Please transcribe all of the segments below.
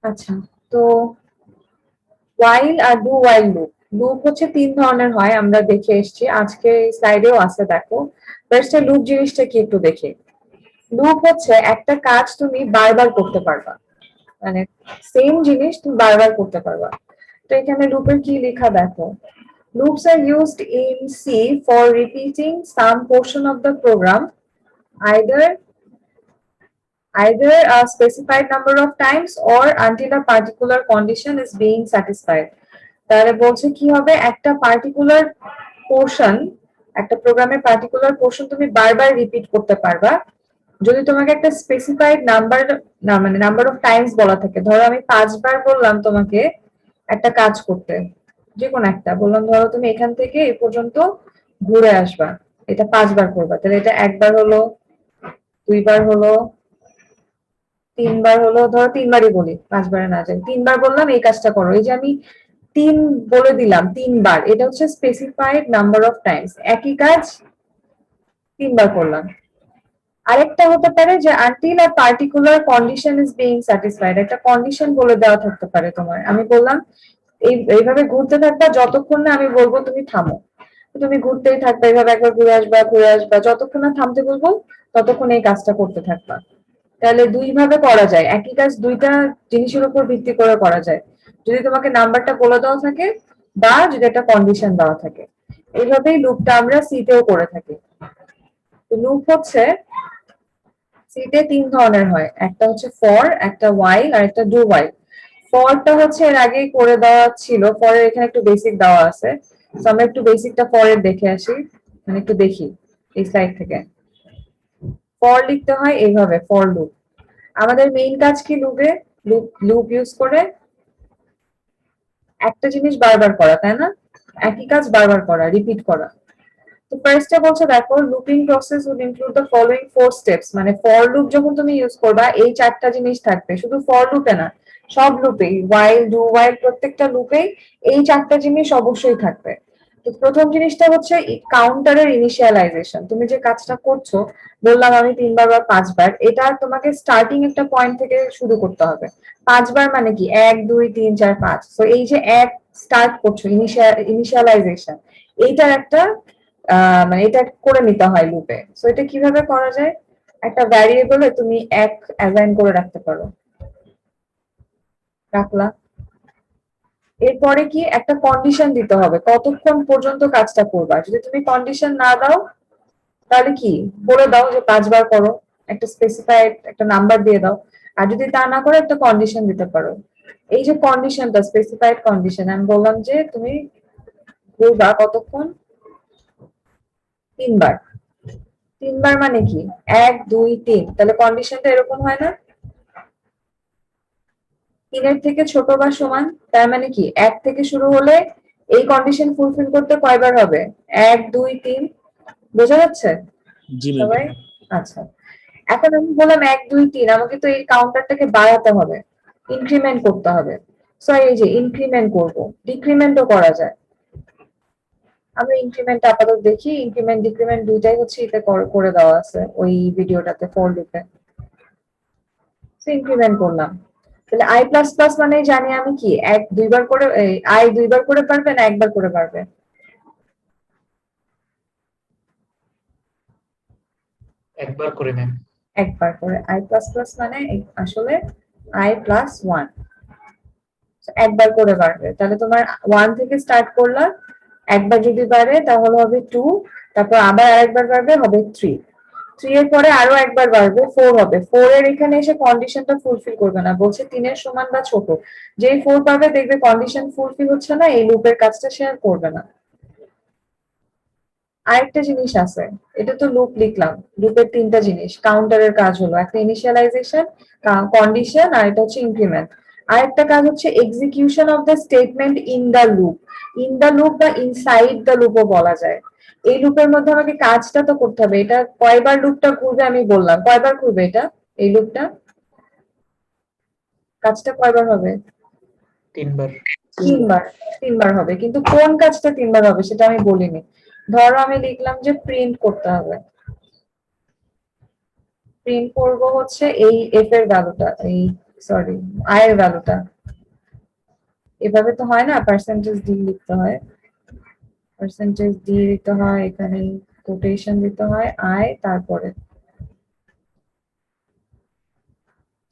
আচ্ছা, তো while আর do while loop লুপ হচ্ছে তিন ধরনের হয়, আমরা দেখে এসেছি, আজকে স্লাইডেও আছে, দেখো। ফার্স্টে লুপ জিনিসটা কি একটু দেখি। লুপ হচ্ছে একটা কাজ তুমি বারবার করতে পারবা, মানে সেম জিনিস তুমি বারবার করতে পারবা। তো এখানে লুপের কি লেখা দেখো। Loops are used in C for repeating some portion of the program, either either a specified number of times or until a particular condition is being satisfied. তাহলে বলছে কি হবে, একটা পার্টিকুলার পোর্শন, একটা প্রোগ্রামের পার্টিকুলার পোর্শন তুমি বারবার repeat করতে পারবা যদি তোমাকে একটা স্পেসিফাইড নাম্বার, না মানে নাম্বার অফ টাইমস বলা থাকে। ধরো আমি 5বার বললাম তোমাকে একটা কাজ করতে, যে কোনো একটা বললাম, ধরো তুমি এখান থেকে এ পর্যন্ত ঘুরে আসবা, এটা 5বার করবা, তাহলে এটা একবার হলো, দুইবার হলো, তিনবার হলো, ধরো তিনবারই বলি, 5বারে না যাই, তিনবার বললাম এই কাজটা করো। এই যে আমি তিন বলে দিলাম, তিনবার, এটা হচ্ছে স্পেসিফাইড নাম্বার অফ টাইমস, একই কাজ তিনবার করলাম। আরেকটা হতে পারে যে until a particular condition is being satisfied, একটা কন্ডিশন বলে দেওয়া থাকতে পারে তোমার। আমি বললাম এইভাবে ঘুরতে থাকবা যতক্ষণ না আমি বলবো তুমি থামো, তুমি ঘুরতেই থাকবে, এইভাবে একবার ঘুরে আসবা, যতক্ষণ না থামতে বলবো ততক্ষণ এই কাজটা করতে থাকবা। তাহলে দুই ভাবে করা যায়, একই কাজ দুইটা জিনিসের উপর ভিত্তি করে করা যায়, যদি তোমাকে নাম্বারটা বলে দেওয়া থাকে বা যদি একটা কন্ডিশন দেওয়া থাকে। এইভাবেই লুপটা আমরা সিতেও করে থাকি। তো লুপ হচ্ছে সিতে তিন ধরনের হয়, একটা হচ্ছে ফর, একটা ওয়াইল আর একটা ডু ওয়াইল। ফরটা হচ্ছে এর আগেই করে দেওয়া ছিল, ফরের এখানে একটু বেসিক দেওয়া আছে, তো আমরা একটু বেসিকটা ফরের দেখে আসি, মানে একটু দেখি এই সাইড থেকে। ফর লিখতে হয় এইভাবে, ফর লুপ। আমাদের মেইন কাজ কি লুপে, লুপ লুপ ইউজ করে একটা জিনিস বারবার করা, তাই না? একই কাজ বারবার করা, রিপিট করা। তো ফার্স্টে বলছে দেখো, looping process will include the following 4 steps, মানে ফর লুপ যখন তুমি ইউজ করবা এই চারটা জিনিস থাকবে, শুধু ফর লুপে না, সব লুপেই, ওয়াইল ডু ওয়াইল প্রত্যেকটা লুপেই এই চারটা জিনিস অবশ্যই থাকবে। তো প্রথম জিনিসটা হচ্ছে কাউন্টারের ইনিশিয়ালাইজেশন। তুমি যে কাজটা করছো, বললাম আমি তিনবার বা 5বার, এটা তোমাকে স্টার্টিং একটা পয়েন্ট থেকে শুরু করতে হবে। 5বার মানে কি, 1 2 3 4 5, তো এই যে এক স্টার্ট করছো, ইনিশিয়ালাইজেশন, এইটার একটা মানে এটা করে নিতে হয় লুপে। সো এটা কিভাবে করা যায়, একটা ভ্যারিয়েবলে তুমি এক অ্যাসাইন করে রাখতে পারো, রাখলা, এরপরে কি একটা কন্ডিশন দিতে হবে কতক্ষণ পর্যন্ত কাজটা করবা। যদি তুমি কন্ডিশন না দাও তাহলে কি বলে দাও যে 5বার করো, একটা স্পেসিফাইড একটা নাম্বার দিয়ে দাও। আর যদি তা না করে একটা কন্ডিশন দিতে পারো। এই যে কন্ডিশনটা, স্পেসিফাইড কন্ডিশন, আমি বললাম যে তুমি ঘুরবা কতক্ষণ, তিনবার। তিনবার মানে কি, 1 2 3, তাহলে কন্ডিশনটা এরকম হয় না, তিনের থেকে ছোট বা সমান। তার মানে কি, এক থেকে শুরু হলে এই কন্ডিশন ফুলফিল করতে কয়বার হবে, 1 2 3। বোঝা যাচ্ছে জি ম্যাম। সবাই? আচ্ছা, এখন আমি বললাম 1 2 3, আমাকে তো এই কাউন্টারটাকে বাড়াতে হবে, ইনক্রিমেন্ট করতে হবে। সো এই যে ইনক্রিমেন্ট করব, ডিক্রিমেন্টও করা যায়। আমরা ইনক্রিমেন্ট আপাতত দেখি, ইনক্রিমেন্ট ডিক্রিমেন্ট দুইটাই হচ্ছে এতে করে দেওয়া আছে ওই ভিডিওটাতে, ফর লুপে। ইনক্রিমেন্ট করলাম, তাহলে আই প্লাস প্লাস মানে জানি আমি কি, এক দুইবার করে, আই দুইবার করে পারবে না একবার করে পারবে? একবার করে ম্যাম। একবার করে। আই প্লাস প্লাস মানে আসলে আই প্লাস ওয়ান, একবার করে বাড়বে। তাহলে তোমার ওয়ান থেকে স্টার্ট করলা, একবার যদি বাড়ে তাহলে হবে টু, তারপর আবার আরেকবার বাড়বে, হবে থ্রি। থ্রি এর পরে আরো একবার বাড়বে, ফোর হবে। ফোর এর এখানে এসে কন্ডিশনটা ফুলফিল করবে না, বলছে তিনের সমান বা ছোট। যেই ফোর পাবে দেখবে কন্ডিশন ফুলফিল হচ্ছে না, এই লুপের কাজটা সে আর করবে না। আরেকটা জিনিস আছে, এটা তো লুপ লিখলাম, লুপের তিনটা জিনিস, কাউন্টারের কাজ হলো একটা ইনিশিয়ালাইজেশন, কন্ডিশন, আর এটা হচ্ছে ইনক্রিমেন্ট। আরেকটা কাজ হচ্ছে execution of the statement in the loop. In the loop বা ইনসাইড দ্য লুপও বলা যায়। এই লুপের মধ্যে আমাকে কাজটা তো করতে হবে। এটা কয়বার লুপটা ঘুরবে আমি বললাম, কয়বার ঘুরবে এটা, এই লুপটা কাজটা কয়বার হবে? তিনবার। তিনবার। তিনবার হবে, কিন্তু কোন কাজটা তিনবার হবে সেটা আমি বলিনি। ধরো আমি লিখলাম যে প্রিন্ট করতে হবে, প্রিন্ট করব হচ্ছে এই এফ এর ভ্যালুটা, এই সরি, আই এর ভ্যালুটা এভাবে তো হয় না, পার্সেন্টেজ ডি লিখতে হয়, পার্সেন্টেজ ডি দিতে হয়, এখানে কোটেশন দিতে হয় আই, তারপরে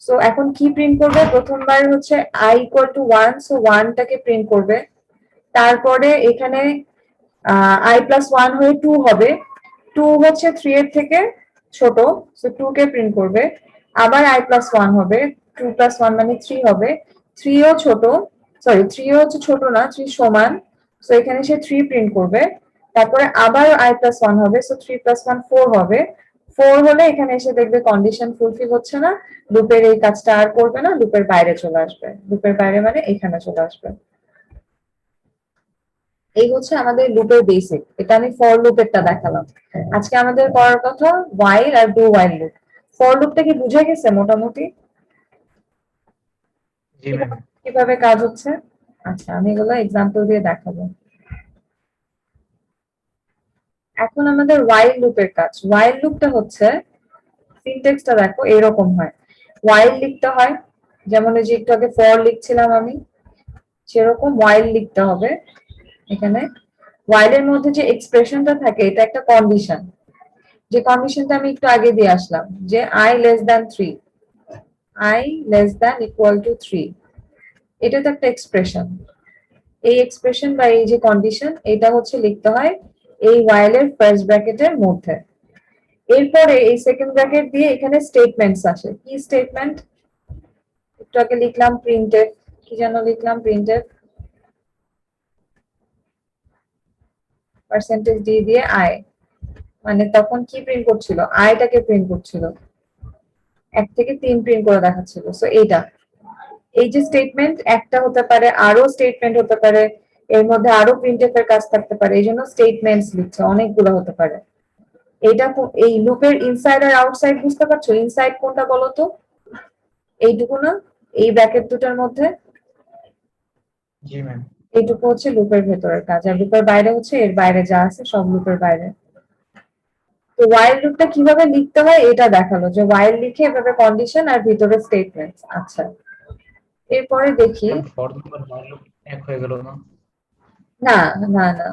সো এখন কি প্রিন্ট করবে, প্রথমবার হচ্ছে আই ইকুয়াল টু 1, সো 1 টাকে প্রিন্ট করবে, তারপরে এখানে আই প্লাস 1 হয়ে 2 হবে, 2 হচ্ছে 3 এর থেকে ছোট, সো 2 কে প্রিন্ট করবে, আবার আই প্লাস 1 হবে, 2 প্লাস 1 মানে 3 হবে, 3 ও ছোট, সরি 3 ও হচ্ছে ছোট না, 3 সমান, সো এখানে সে 3 প্রিন্ট করবে, তারপরে আবার আই প্লাস 1 হবে, সো 3 প্লাস 1 4 হবে, 4 হলে এখানে এসে দেখবে কন্ডিশন ফুলফিল হচ্ছে না, লুপের এই কাজটা আর করবে না, লুপের বাইরে চলে আসবে, লুপের বাইরে মানে এখানে চলে আসবে। এই হচ্ছে আমাদের লুপের বেসিক, এটা আমি ফর লুপেরটা দেখালাম। আজকে আমাদের করার কথা while আর ডু while লুপ। ফর লুপটা কি বুঝে গেছে মোটামুটি জি ম্যাম। কিভাবে কাজ হচ্ছে? আচ্ছা, আমি এগুলো এক্সাম্পল দিয়ে দেখাবো। এখন আমাদের while লুপের কাজ। while লুপটা হচ্ছে, সিনট্যাক্সটা দেখো এরকম হয়, while লিখতে হয়, যেমন এই যে একটু আগে ফর লিখছিলাম আমি, সেরকম while লিখতে হবে। এখানে while এর মধ্যে যে এক্সপ্রেশনটা থাকে এটা একটা কন্ডিশন, যে কন্ডিশনটা আমি একটু আগে দিয়ে আসলাম, যে i less than 3, i less than equal to 3, এটা তো একটা এক্সপ্রেশন। এই এক্সপ্রেশন বা এই যে কন্ডিশন, এটা হচ্ছে লিখতে হয় এই while এর ফার্স্ট ব্র্যাকেটের মধ্যে। এরপরে এই সেকেন্ড ব্র্যাকেট দিয়ে এখানে স্টেটমেন্টস আসে। কি স্টেটমেন্ট? একটু আগে লিখলাম প্রিন্টএফ, কি যেন লিখলাম, প্রিন্টএফ পার্সেন্টেজ ডি দিয়ে আই, মানে তখন কি প্রিন্ট করছিল, আইটাকে প্রিন্ট করছিল, 1 থেকে 3 প্রিন্ট করে দেখাচ্ছিল। সো এইটা, এই যে স্টেটমেন্ট একটা হতে পারে, আরো স্টেটমেন্ট হতে পারে, এর মধ্যে আরো প্রিন্টএফ এর কাজ থাকতে পারে, এই জন্য স্টেটমেন্টস লিখছে, অনেকগুলো হতে পারে। এইটা এই লুপের ইনসাইড আর আউটসাইড বুঝতে পারছো? ইনসাইড কোনটা বলো তো? এইটুকু না, এই ব্র্যাকেট দুটার মধ্যে জি ম্যাম। এইটুকু হচ্ছে লুপের ভেতরের কাজ, আর লুপের বাইরে হচ্ছে এর বাইরে যা আছে সব লুপের বাইরে। তো while লুপটা কিভাবে লিখতে হয় এটা দেখালো, যে while লিখে এভাবে কন্ডিশন আর ভিতরে স্টেটমেন্টস। আচ্ছা, এরপরে দেখি। ম্যাম ফর লুপ আর while লুপ এক হয়ে গেল না? না না না,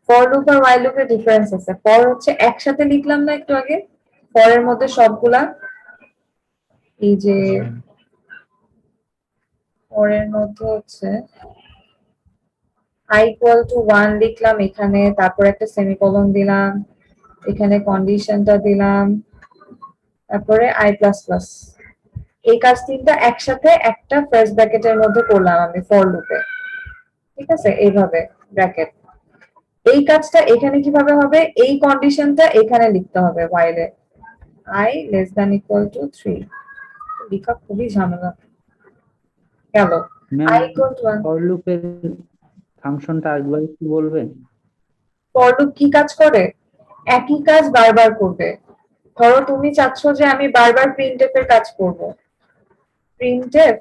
ফর লুপ আর while লুপের ডিফারেন্স আছে। ফর হচ্ছে একসাথে লিখলাম না একটু আগে, ফর এর মধ্যে সবগুলা, এই যে জি ম্যাম। ফর এর মধ্যে হচ্ছে i ইকুয়াল টু 1 লিখলাম এখানে, তারপর একটা সেমিকোলন দিলাম, এখানে কন্ডিশনটা দিলাম, তারপরে i প্লাস প্লাস, এই কাজ তিনটা একসাথে একটা ফার্স্ট ব্র্যাকেটের মধ্যে করলাম আমি ফর লুপে। ঠিক আছে, এইভাবে ব্র্যাকেট। এই কাজটা এখানে কিভাবে হবে, এই কন্ডিশনটা এখানে লিখতে হবে while A, i less than equal to 3, লেখা খুবই ঝামেলা। গেল ma'am, i equal to 1। For লুপের ফাংশনটা একবার একটু বলবেন? ফর লুপ কি কাজ করে? একই কাজ বারবার করবে। ধরো তুমি চাচ্ছ যে আমি বারবার প্রিন্টএফ এর কাজ করব, প্রিন্টএফ,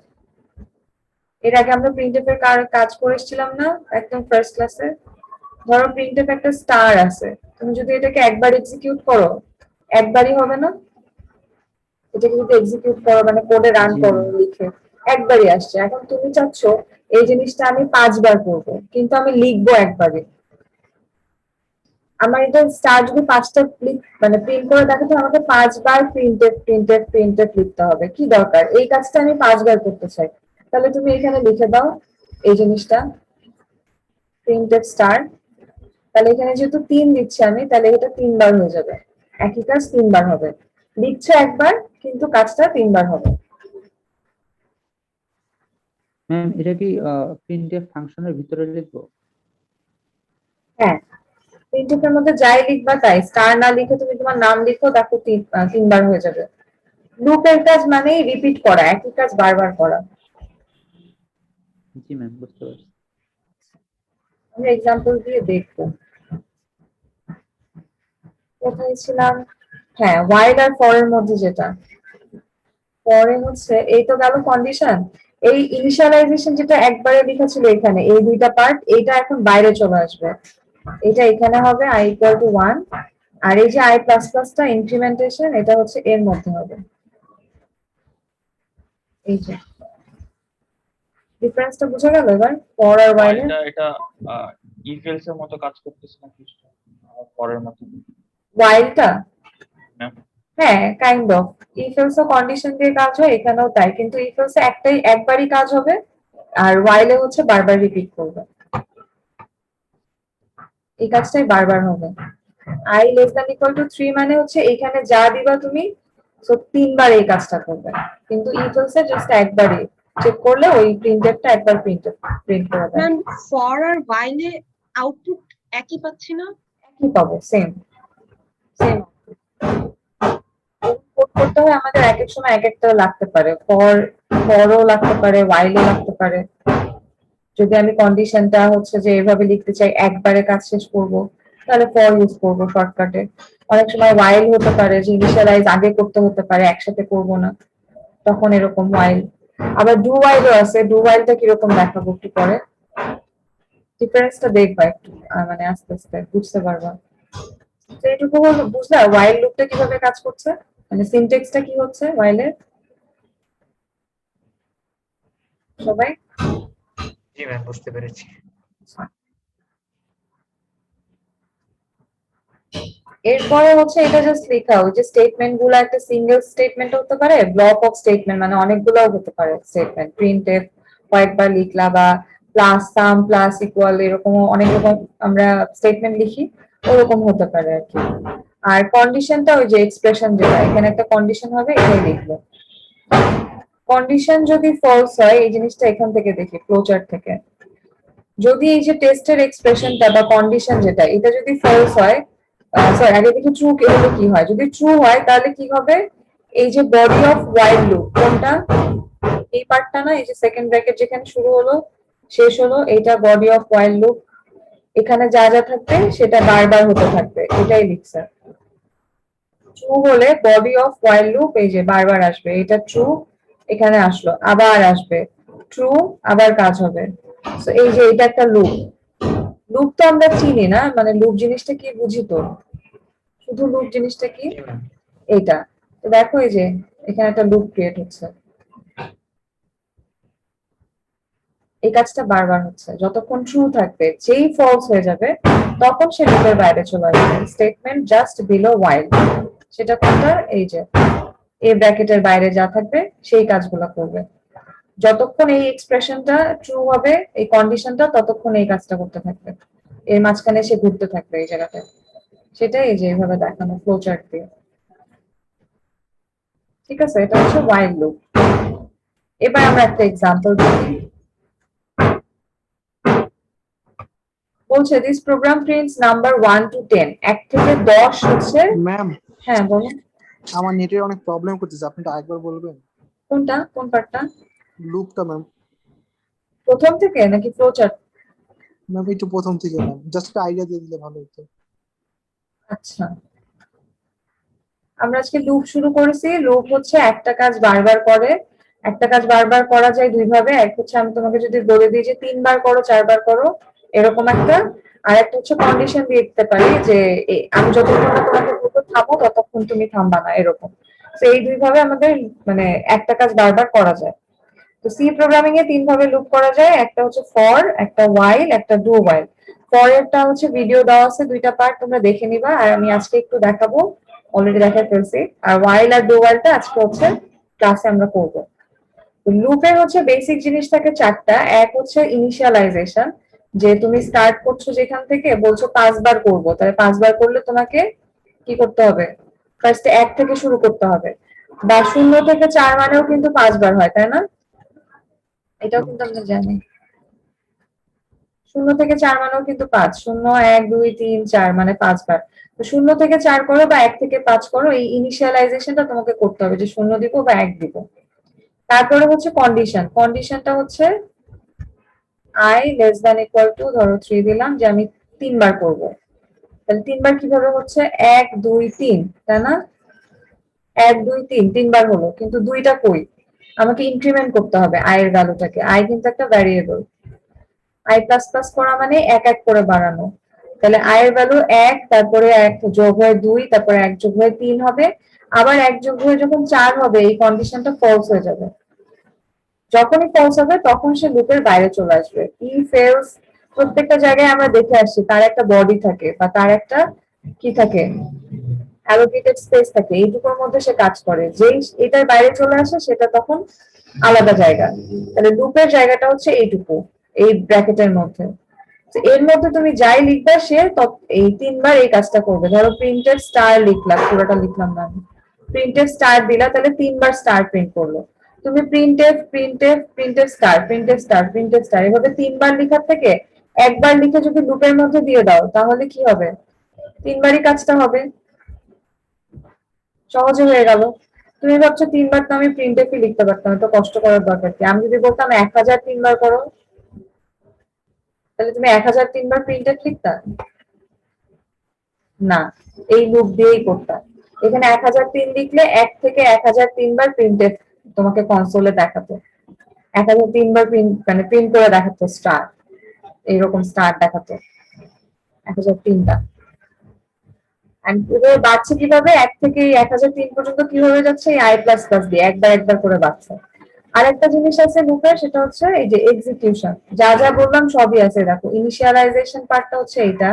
এর আগে আমরা প্রিন্টএফ এর কাজ করে এসেছিলাম না একদম ফার্স্ট ক্লাসে? ধরো প্রিন্টএফ একটা স্টার আছে, তুমি যদি এটাকে একবার এক্সিকিউট করো, একবারই হবে না? এটাকে যদি এক্সিকিউট করো মানে কোডে রান জি করো ম্যাম। লিখে, একবারই আসছে। এখন তুমি চাচ্ছ এই জিনিসটা আমি 5 বার করব, কিন্তু আমি লিখবো একবারে, আমার এটা স্টার যদি 5টা মানে প্রিন্ট করে দেখাতে, আমাকে 5 বার প্রিন্টএফ প্রিন্টএফ প্রিন্টএফ লিখতে হবে, কি দরকার? এই কাজটা আমি 5 বার করতে চাই, তাহলে তুমি এখানে লিখে দাও এই জিনিসটা, প্রিন্টএফ স্টার, তাহলে এখানে যেহেতু 3 দিচ্ছি আমি, তাহলে এটা 3 বার হয়ে যাবে, একই কাজ 3 বার হবে, লিখছো একবার কিন্তু কাজটা 3 বার হবে। ম্যাম, এটা কি প্রিন্টএফ ফাংশনের ভিতরে লিখবো? হ্যাঁ, প্রিন্টএফ এর মধ্যে যাই লিখবা তাই, স্টার না লিখে তুমি তোমার নাম লিখো, দেখো 3 বার হয়ে যাবে। লুপের কাজ মানেই রিপিট করা, একই কাজ বারবার করা। জি ম্যাম, বুঝতে পারছি। আমরা এক্সাম্পল দিয়ে দেখবো। কোথায় ছিলাম? হ্যাঁ, while আর for এর মধ্যে যেটা, পরে হচ্ছে এই তো গেল কন্ডিশন। এই ইনিশিয়ালাইজেশন যেটা একবারে লেখা ছিল এখানে, এই দুইটা পার্ট, এইটা এখন বাইরে চলে আসবে, এটা এখানে হবে i ইকুয়াল টু 1, আর এই যে i প্লাস প্লাসটা ইনক্রিমেন্টেশন, এটা হচ্ছে এর মধ্যে হবে, এই যে ডিফারেন্সটা বোঝা গেল এবার ফর আর while এর? whileটা এটা if else এর মতো কাজ করতেছে না কিছু পরের মতো whileটা ম্যাম। হ্যাঁ kind of if else condition দিয়ে কাজ হয় এখানেও তাই, কিন্তু ইফ এলস একবারই কাজ হবে আর while এ হচ্ছে বারবার রিপিট করবে, এই কাজটাই বারবার হবে। i less than equal to 3 মানে হচ্ছে এখানে যা দিবা তুমি সো তিনবার এই কাজটা করবে, কিন্তু ইফ এলস এ জাস্ট একবারই চেক করলে ওই প্রিন্টফটা একবার প্রিন্ট করে দেয়। ম্যাম ফর আর while এ আউটপুট একই পাচ্ছি না? কি পাবো? সেম সেম কোড করতে হয় আমাদের এক এক সময় এক একটা লাগতে পারে, ফরও লাগতে পারে while ও লাগতে পারে। যদি আমি কন্ডিশনটা হচ্ছে যে এভাবে লিখতে চাই একবারে কাজ শেষ করব তাহলে ফর ইউজ করব শর্টকাটে। অনেক সময় while হতে পারে যে ইনিশিয়ালাইজ আগে করতে হতে পারে, একসাথে করব না, তখন এরকম while। আবার ডু while ও আছে, ডু whileটা কিরকম দেখাবো একটু পরে, ডিফারেন্সটা দেখবা একটু মানে আস্তে আস্তে বুঝতে পারবা। তো এইটুকু হলো বুঝলা while লুপটা কিভাবে কাজ করছে, মানে সিনট্যাক্সটা কি হচ্ছে while এর সবাই? জি ম্যাম, বুঝতে পেরেছি। এরপরে হচ্ছে এটা জাস্ট লেখা, ওই যে স্টেটমেন্ট গুলো একটা সিঙ্গেল স্টেটমেন্ট হতে পারে, ব্লক অফ স্টেটমেন্ট মানে অনেকগুলো হতে পারে স্টেটমেন্ট, প্রিন্টএফ কয়েকবার লিখলা বা প্লাস সাম প্লাস ইকুয়াল এরকম অনেক রকম আমরা স্টেটমেন্ট লিখি, ওরকম হতে পারে আর কি। আর কন্ডিশনটা ওই যে এক্সপ্রেশন যেটা এখানে একটা কন্ডিশন হবে এটাই লিখবো। কন্ডিশন যদি ফলস হয় এই জিনিসটা এখান থেকে দেখি ফ্লোচার্ট থেকে, যদি এই যে টেস্টের এক্সপ্রেশনটা বা কন্ডিশন যেটা এটা যদি ফলস হয়, সরি আগে দেখি ট্রু হলে কি হয়, যদি ট্রু হয় তাহলে কি হবে, এই যে বডি অফ while লুপ কোনটা, এই পার্টটা না, এই যে সেকেন্ড ব্র্যাকেট যেখানে শুরু হলো শেষ হলো এইটা বডি অফ while লুপ, এখানে যা যা থাকবে সেটা বারবার হতে থাকবে, এটাই লিখছে। ট্রু হলে বডি অফ while লুপ এই যে বারবার আসবে, এটা ট্রু, এখানে আসলো আবার আসবে, ট্রু আবার কাজ হবে। তো এই যে এটা একটা লুপ, লুপ তো আমরা চিনি না, মানে লুপ জিনিসটা কি বুঝি তো, শুধু লুপ জিনিসটা কি জি ম্যাম। এইটা। তো দেখো এই যে এখানে একটা লুপ ক্রিয়েট হচ্ছে, এই কাজটা বারবার হচ্ছে যতক্ষণ ট্রু থাকবে, যেই ফলস হয়ে যাবে তখন সে লুপের বাইরে চলে আসবে, স্টেটমেন্ট জাস্ট বিলো while, সেটা কোনটা, এই যে এই ব্র্যাকেটের বাইরে যা থাকবে সেই কাজগুলো করবে। যতক্ষণ এই এক্সপ্রেশনটা ট্রু হবে এই কন্ডিশনটা ততক্ষণ এই কাজটা করতে থাকবে, এর মাঝখানে সে ঘুরতে থাকবে এই জায়গাতে, সেটাই এই যে এইভাবে দেখানো ফ্লো চার্ট দিয়ে। ঠিক আছে, এটা হচ্ছে while লুপ। এবার আমরা একটা এক্সাম্পল দেখি। বলছে this program prints number 1 to 10, 1 থেকে 10 হচ্ছে। ম্যাম হ্যাঁ বলুন। আমার নেটের অনেক প্রবলেম করতেছে, আপনি তো আরেকবার বলবেন কোনটা, কোন পার্টটা? লুপটা ম্যাম। প্রথম থেকে নাকি ফ্লো চার্ট? ম্যাম একটু প্রথম থেকে ম্যাম, জাস্ট একটা আইডিয়া দিয়ে দিলে ভালো হতো। আচ্ছা, আমরা আজকে লুপ শুরু করেছি। লুপ হচ্ছে একটা কাজ বারবার করে, একটা কাজ বারবার করা যায় দুই ভাবে, এক হচ্ছে আমি তোমাকে যদি বলে দিই যে 3 বার করো 4 বার করো এরকম একটা, আর একটা হচ্ছে কন্ডিশন দিয়ে দিতে পারি যে আমি যতক্ষণ না তোমাকে বলবো থামো ততক্ষণ তুমি থামবা না, এরকম। তো এই দুই ভাবে আমাদের মানে একটা কাজ বারবার করা যায়। তো সি প্রোগ্রামিং এ 3 ভাবে লুপ করা যায়, একটা হচ্ছে ফর, একটা while, একটা ডু while। ফর এরটা হচ্ছে ভিডিও দেওয়া আছে 2টা পার্ট, তোমরা দেখে নিবা, আর আমি আজকে একটু দেখাবো, অলরেডি দেখাই ফেলছি। আর while আর ডু whileটা আজকে হচ্ছে ক্লাসে আমরা করব। লুপের হচ্ছে বেসিক জিনিস থাকে 4টা। এক হচ্ছে ইনিশিয়ালাইজেশন, যে তুমি স্টার্ট করছো যেখান থেকে, বলছো 5 বার করবো, তাহলে 5 বার করলে তোমাকে কি করতে হবে, ফার্স্টে 1 থেকে শুরু করতে হবে। বা 0 থেকে 4 মানেও কিন্তু 5 বার হয়, তাই না? এটাও কিন্তু আমরা জানি। 0 থেকে 4 মানেও কিন্তু 5, 0 1 2 3 4 মানে 5 বার। তো 0 থেকে 4 করো বা 1 থেকে 5 করো, এই ইনিশিয়ালাইজেশনটা তোমাকে করতে হবে যে 0 দিব বা 1 দিব। তারপরে হচ্ছে কন্ডিশন, কন্ডিশনটা হচ্ছে i less than equal to ধরো 3 দিলাম যে আমি 3 বার করব, তাহলে 3 বার কিভাবে হচ্ছে 1 2 3, তাই না? 1 2 3 3 বার হলো, কিন্তু 2টা কই, আমাকে ইনক্রিমেন্ট করতে হবে i এর ভ্যালুটাকে, i কিন্তু একটা ভ্যারিয়েবল, i প্লাস প্লাস করা মানে 1 1 করে বাড়ানো। তাহলে i এর ভ্যালু 1, তারপরে 1 যোগ হয়ে 2, তারপরে 1 যোগ হয়ে 3 হবে, আবার 1 যোগ হয়ে যখন 4 হবে এই কন্ডিশনটা ফলস হয়ে যাবে। যখনই ফলস হবে তখন সে লুপের বাইরে চলে আসবে। ইফ এলস প্রত্যেকটা জায়গায় আমরা দেখে আসছি তার একটা বডি থাকে বা তার একটা কি থাকে, অ্যালোকেটেড স্পেস থাকে, এইটুকুর মধ্যে সে কাজ করে। যেই এটার বাইরে চলে আসে সেটা তখন আলাদা জায়গা। তাহলে লুপের জায়গাটা হচ্ছে এইটুকু, এই ব্র্যাকেটের মধ্যে। তো এর মধ্যে তুমি যাই লিখবা সে এই 3বার এই কাজটা করবে। ধরো প্রিন্টেড স্টার লিখলাম, পুরোটা লিখলাম না আমি, প্রিন্টেড স্টার দিলা, তাহলে 3বার স্টার প্রিন্ট করলো। তুমি printed printed printed star printed star printed star এভাবে 3বার লেখার থেকে একবার লিখে যদি লুপের মধ্যে দিয়ে দাও তাহলে কি হবে, 3বারই কাজটা হবে, সহজে হয়ে গেল। তুমি ভাবছো 3বার তো আমি প্রিন্টএফই লিখতে পারতাম, তো কষ্ট করার দরকার কি? আমি যদি বলতাম 1000 3বার করো, তাহলে তুমি 1000 3বার প্রিন্টএফ লিখতা না, এই লুপ দিয়েই করতাম। এখানে 1003 লিখলে 1 থেকে 1003বার প্রিন্টএফ তোমাকে কনসোলে দেখাতো, 1003বার প্রিন্ট মানে প্রিন্ট করে দেখাতো স্টার, এইরকম স্টার দেখাতো 1003টা। বাড়ছে কিভাবে, 1 থেকে 1003 পর্যন্ত কিভাবে যাচ্ছে, এই আই প্লাস প্লাস দিয়ে একবার একবার করে বাড়ছে। আর একটা জিনিস আছে লুপের, সেটা হচ্ছে এই যে এক্সিকিউশন। যা যা বললাম সবই আছে, দেখো ইনিশিয়ালাইজেশন পার্টটা হচ্ছে এইটা,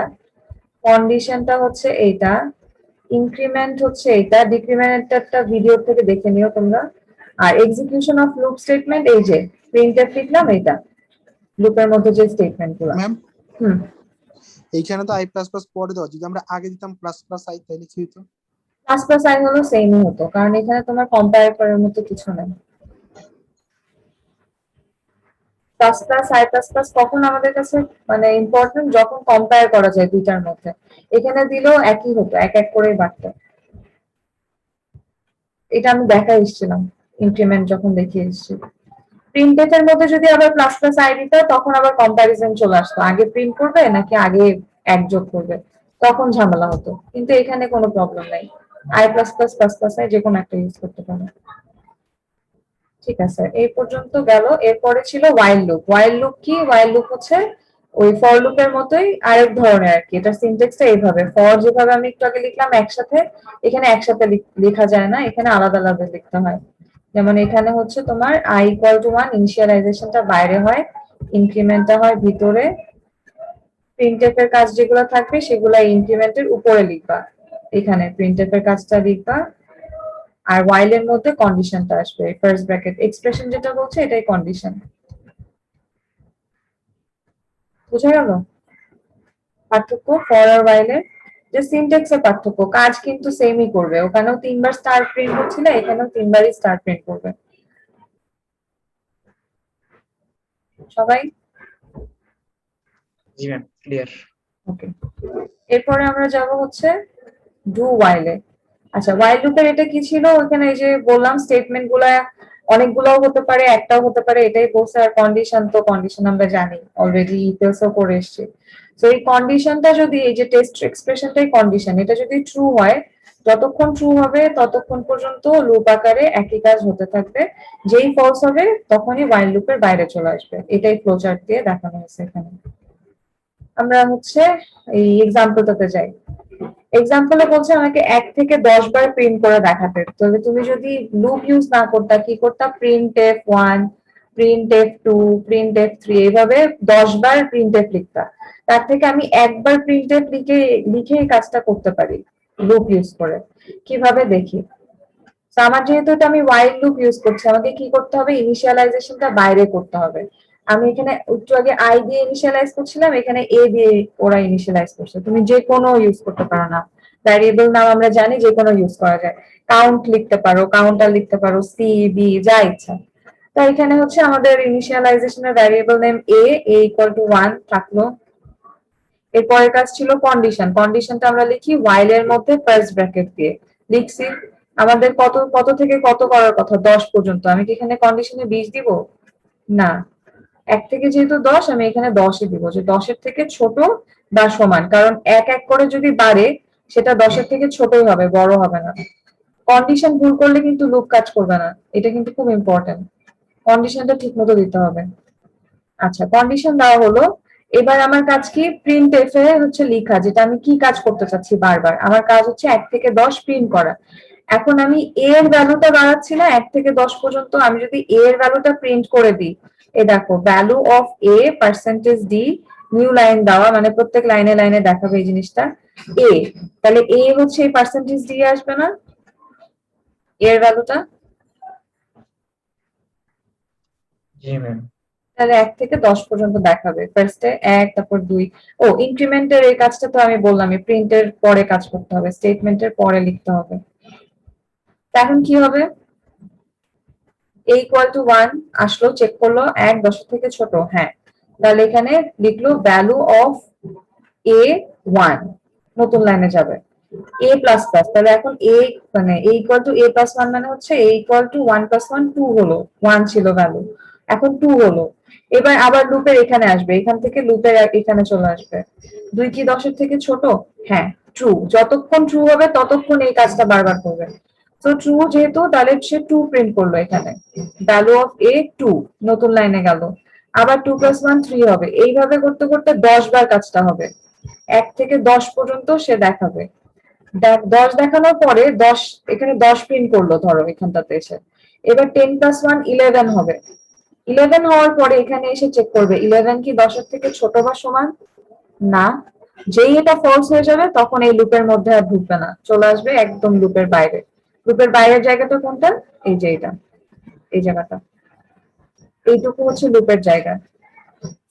কন্ডিশনটা হচ্ছে এইটা, ইনক্রিমেন্ট হচ্ছে এইটা, ডিক্রিমেন্টটা ভিডিও থেকে দেখে নিও তোমরা। আর এক্সিকিউশন অফ লুপ স্টেটমেন্ট এই যে প্রিন্টএফ লিখলাম, এইটা লুপের মধ্যে যে স্টেটমেন্ট গুলো। ম্যাম হুম, এইখানে তো আই প্লাস প্লাস পরে দেওয়া, যদি আমরা আগে দিতাম প্লাস প্লাস আই তাহলে কি হতো? প্লাস প্লাস আই হলো সেমই হতো, কারণ এখানে তোমার কম্পেয়ার করার মতো কিছু নেই। Plus plus I plus plus কখন আমাদের কাছে মানে ইম্পর্টেন্ট, যখন কম্পেয়ার করা যায় দুইটার মধ্যে। এখানে দিলেও একই হতো, এক এক করে বাড়তো। এটা আমি দেখা এসেছিলাম ইনক্রিমেন্ট যখন দেখিয়ে এসেছি। প্রিন্টএফ এর মধ্যে যদি আবার প্লাস প্লাস আই দিত তখন আবার কম্প্যারিজন চলে আসতো, আগে প্রিন্ট করবে নাকি আগে এক যোগ করবে, তখন ঝামেলা হতো। কিন্তু এখানে কোনো প্রবলেম নাই, I plus plus plus plus I যে কোনো একটা ইউজ করতে পারো। ঠিক আছে, এই পর্যন্ত গেল। এরপরে ছিল ওয়াইল লুপ। ওয়াইল লুপ কি? ওয়াইল লুপ হচ্ছে ওই ফর লুপের মতোই আরেক ধরনের আর কি। এটা সিনট্যাক্সটা এইভাবে, ফর যেভাবে আমি একটু আগে লিখলাম একসাথে, এখানে একসাথে লেখা যায় না, এখানে আলাদা আলাদা লিখতে হয়। যেমন এখানে হচ্ছে তোমার i ইকুয়াল টু 1, ইনিশিয়ালাইজেশনটা বাইরে হয়, ইনক্রিমেন্টটা হয় ভিতরে, প্রিন্টএফ এর কাজ যেগুলো থাকবে সেগুলো ইনক্রিমেন্টের উপরে লিখবা, এখানে প্রিন্টএফ এর কাজটা লিখবা। আর while এর মধ্যে কন্ডিশনটা আসবে, ফার্স্ট ব্র্যাকেট এক্সপ্রেশন যেটা বলছে এটাই কন্ডিশন। বুঝা গেল পার্থক্য ফর আর while এর? যে সিনট্যাক্স এর পার্থক্য, কাজ কিন্তু সেমই করবে। ওখানেও 3বার স্টার প্রিন্ট হচ্ছিল, এখানেও 3বারই স্টার প্রিন্ট করবে। সবাই জি ম্যাম, ক্লিয়ার। ওকে, এরপরে আমরা যাব হচ্ছে ডু while এ। আচ্ছা, while লুপের এটা কি ছিল, ওখানে এই যে বললাম স্টেটমেন্ট গুলা অনেকগুলোও হতে পারে, একটাও হতে পারে, এটাই বলছে। আর কন্ডিশন, তো কন্ডিশন আমরা জানি অলরেডি, ইফেলসও করে এসেছি। তো এই কন্ডিশনটা যদি, এই যে টেস্ট এক্সপ্রেশনটাই কন্ডিশন, এটা যদি ট্রু হয়, যতক্ষণ ট্রু হবে ততক্ষণ পর্যন্ত লুপ আকারে একই কাজ হতে থাকবে। যেই ফলস হবে তখনই while লুপের বাইরে চলে আসবে। এটাই ফ্লোচার্ট দিয়ে দেখানো হয়েছে এখানে। আমরা হচ্ছে এই এক্সাম্পলটাতে যাই। এক্সাম্পলে বলছে আমাকে 1 থেকে 10 বার প্রিন্ট করে দেখাতে। তবে তুমি যদি লুপ ইউজ না করতা, কি করতা, printf1, printf2, printf3 এইভাবে 10 বার printf লিখতা। তার থেকে আমি একবার printf লিখে এই কাজটা করতে পারি লুপ ইউজ করে। কিভাবে দেখি। তো আমার যেহেতু এটা আমি while লুপ ইউজ করছি, আমাকে কি করতে হবে, ইনিশিয়ালাইজেশনটা বাইরে করতে হবে। আমি এখানে একটু আগে আই দিয়ে ইনিশিয়ালাইজ করছিলাম, এখানে এ দিয়ে ওরা ইনিশিয়ালাইজ করছে। তুমি যে কোনো ইউজ করতে পারো না, ভ্যারিয়েবল নাম আমরা জানি যে কোনো ইউজ করা যায়। কাউন্ট লিখতে পারো, কাউন্টার লিখতে পারো, সি বি যা ইচ্ছা। তো এখানে হচ্ছে আমাদের ইনিশিয়ালাইজেশনের variable name A equal to 1 থাকলো। এরপরের কাজ ছিল কন্ডিশন। কন্ডিশনটা আমরা লিখি while এর মধ্যে ফার্স্ট ব্র্যাকেট দিয়ে লিখছি। আমাদের কত কত থেকে কত করার কথা, 10 পর্যন্ত। আমি কি এখানে কন্ডিশনে 20 দিব? না, 1 থেকে যেহেতু 10, আমি এখানে 10ই দিব, যে 10-এর থেকে ছোট বা সমান। কারণ এক এক করে যদি বাড়ে সেটা 10-এর থেকে ছোটই হবে, বড় হবে না। কন্ডিশন ভুল করলে কিন্তু লুপ কাজ করবে না, এটা কিন্তু খুব ইম্পর্টেন্ট। কন্ডিশনটা ঠিক মতো দিতে হবে। আচ্ছা, কন্ডিশন দেওয়া হলো। এবার আমার কাজ কি, প্রিন্ট এফ এ হচ্ছে লেখা, যেটা আমি কি কাজ করতে চাচ্ছি বারবার। আমার কাজ হচ্ছে 1 থেকে 10 প্রিন্ট করা। এখন আমি a এর ভ্যালুটা বাড়াচ্ছি না 1 থেকে 10 পর্যন্ত, আমি যদি a এর ভ্যালুটা প্রিন্ট করে দিই, এই দেখো value of a percentage D, new line দেওয়া, মানে প্রত্যেক লাইনে লাইনে দেখাবে এই জিনিসটা a, তাহলে a হচ্ছে এই পার্সেন্টেজ ডি আসবে না এর ভ্যালুটা, জি ম্যাম। তাহলে 1 থেকে 10 পর্যন্ত দেখাবে, ফার্স্টে 1, তারপর 2। ও ইনক্রিমেন্টের এই কাজটা তো আমি বললামই, প্রিন্টের পরে কাজ করতে হবে, স্টেটমেন্টের পরে লিখতে হবে। এখন কি হবে, a ইকুয়াল টু 1 আসলো, চেক করলো 1 10 থেকে ছোট, হ্যাঁ, তাহলে এখানে লিখলো ভ্যালু অফ a 1, নতুন লাইনে যাবে a প্লাস প্লাস, তাহলে এখন a মানে a equal to a plus 1 মানে হচ্ছে a ইকুয়াল টু 1 প্লাস 1 2 হলো, 1 ছিল ভ্যালু, এখন 2 হলো। এবার আবার লুপের এখানে আসবে, এখান থেকে লুপের এখানে চলে আসবে, 2 কি 10 এর থেকে ছোট, হ্যাঁ ট্রু, যতক্ষণ ট্রু হবে ততক্ষণ এই কাজটা বারবার করবে। তো ট্রু যেহেতু, তাহলে সে 2 প্রিন্ট করলো এখানে, ভ্যালু অফ a 2, নতুন লাইনে গেল, আবার 2 প্লাস 1 3 হবে, এইভাবে করতে করতে 10 বার কাজটা হবে, 1 থেকে 10 পর্যন্ত সে দেখাবে। 10 দেখানোর পরে 10, এখানে 10 প্রিন্ট করলো ধরো এখানটাতে এসে, এবার 10 প্লাস 1 11 হবে, 11 হওয়ার পরে এখানে এসে চেক করবে 11 কি 10 এর থেকে ছোট বা সমান, না, যেই এটা ফলস হয়ে যাবে তখন এই লুপের মধ্যে আর ঢুকবে না, চলে আসবে একদম লুপের বাইরে। লুপের বাইরের জায়গাটা কোনটা, এই যে এটা, এই জায়গাটা, এইটুকু হচ্ছে লুপের জায়গা।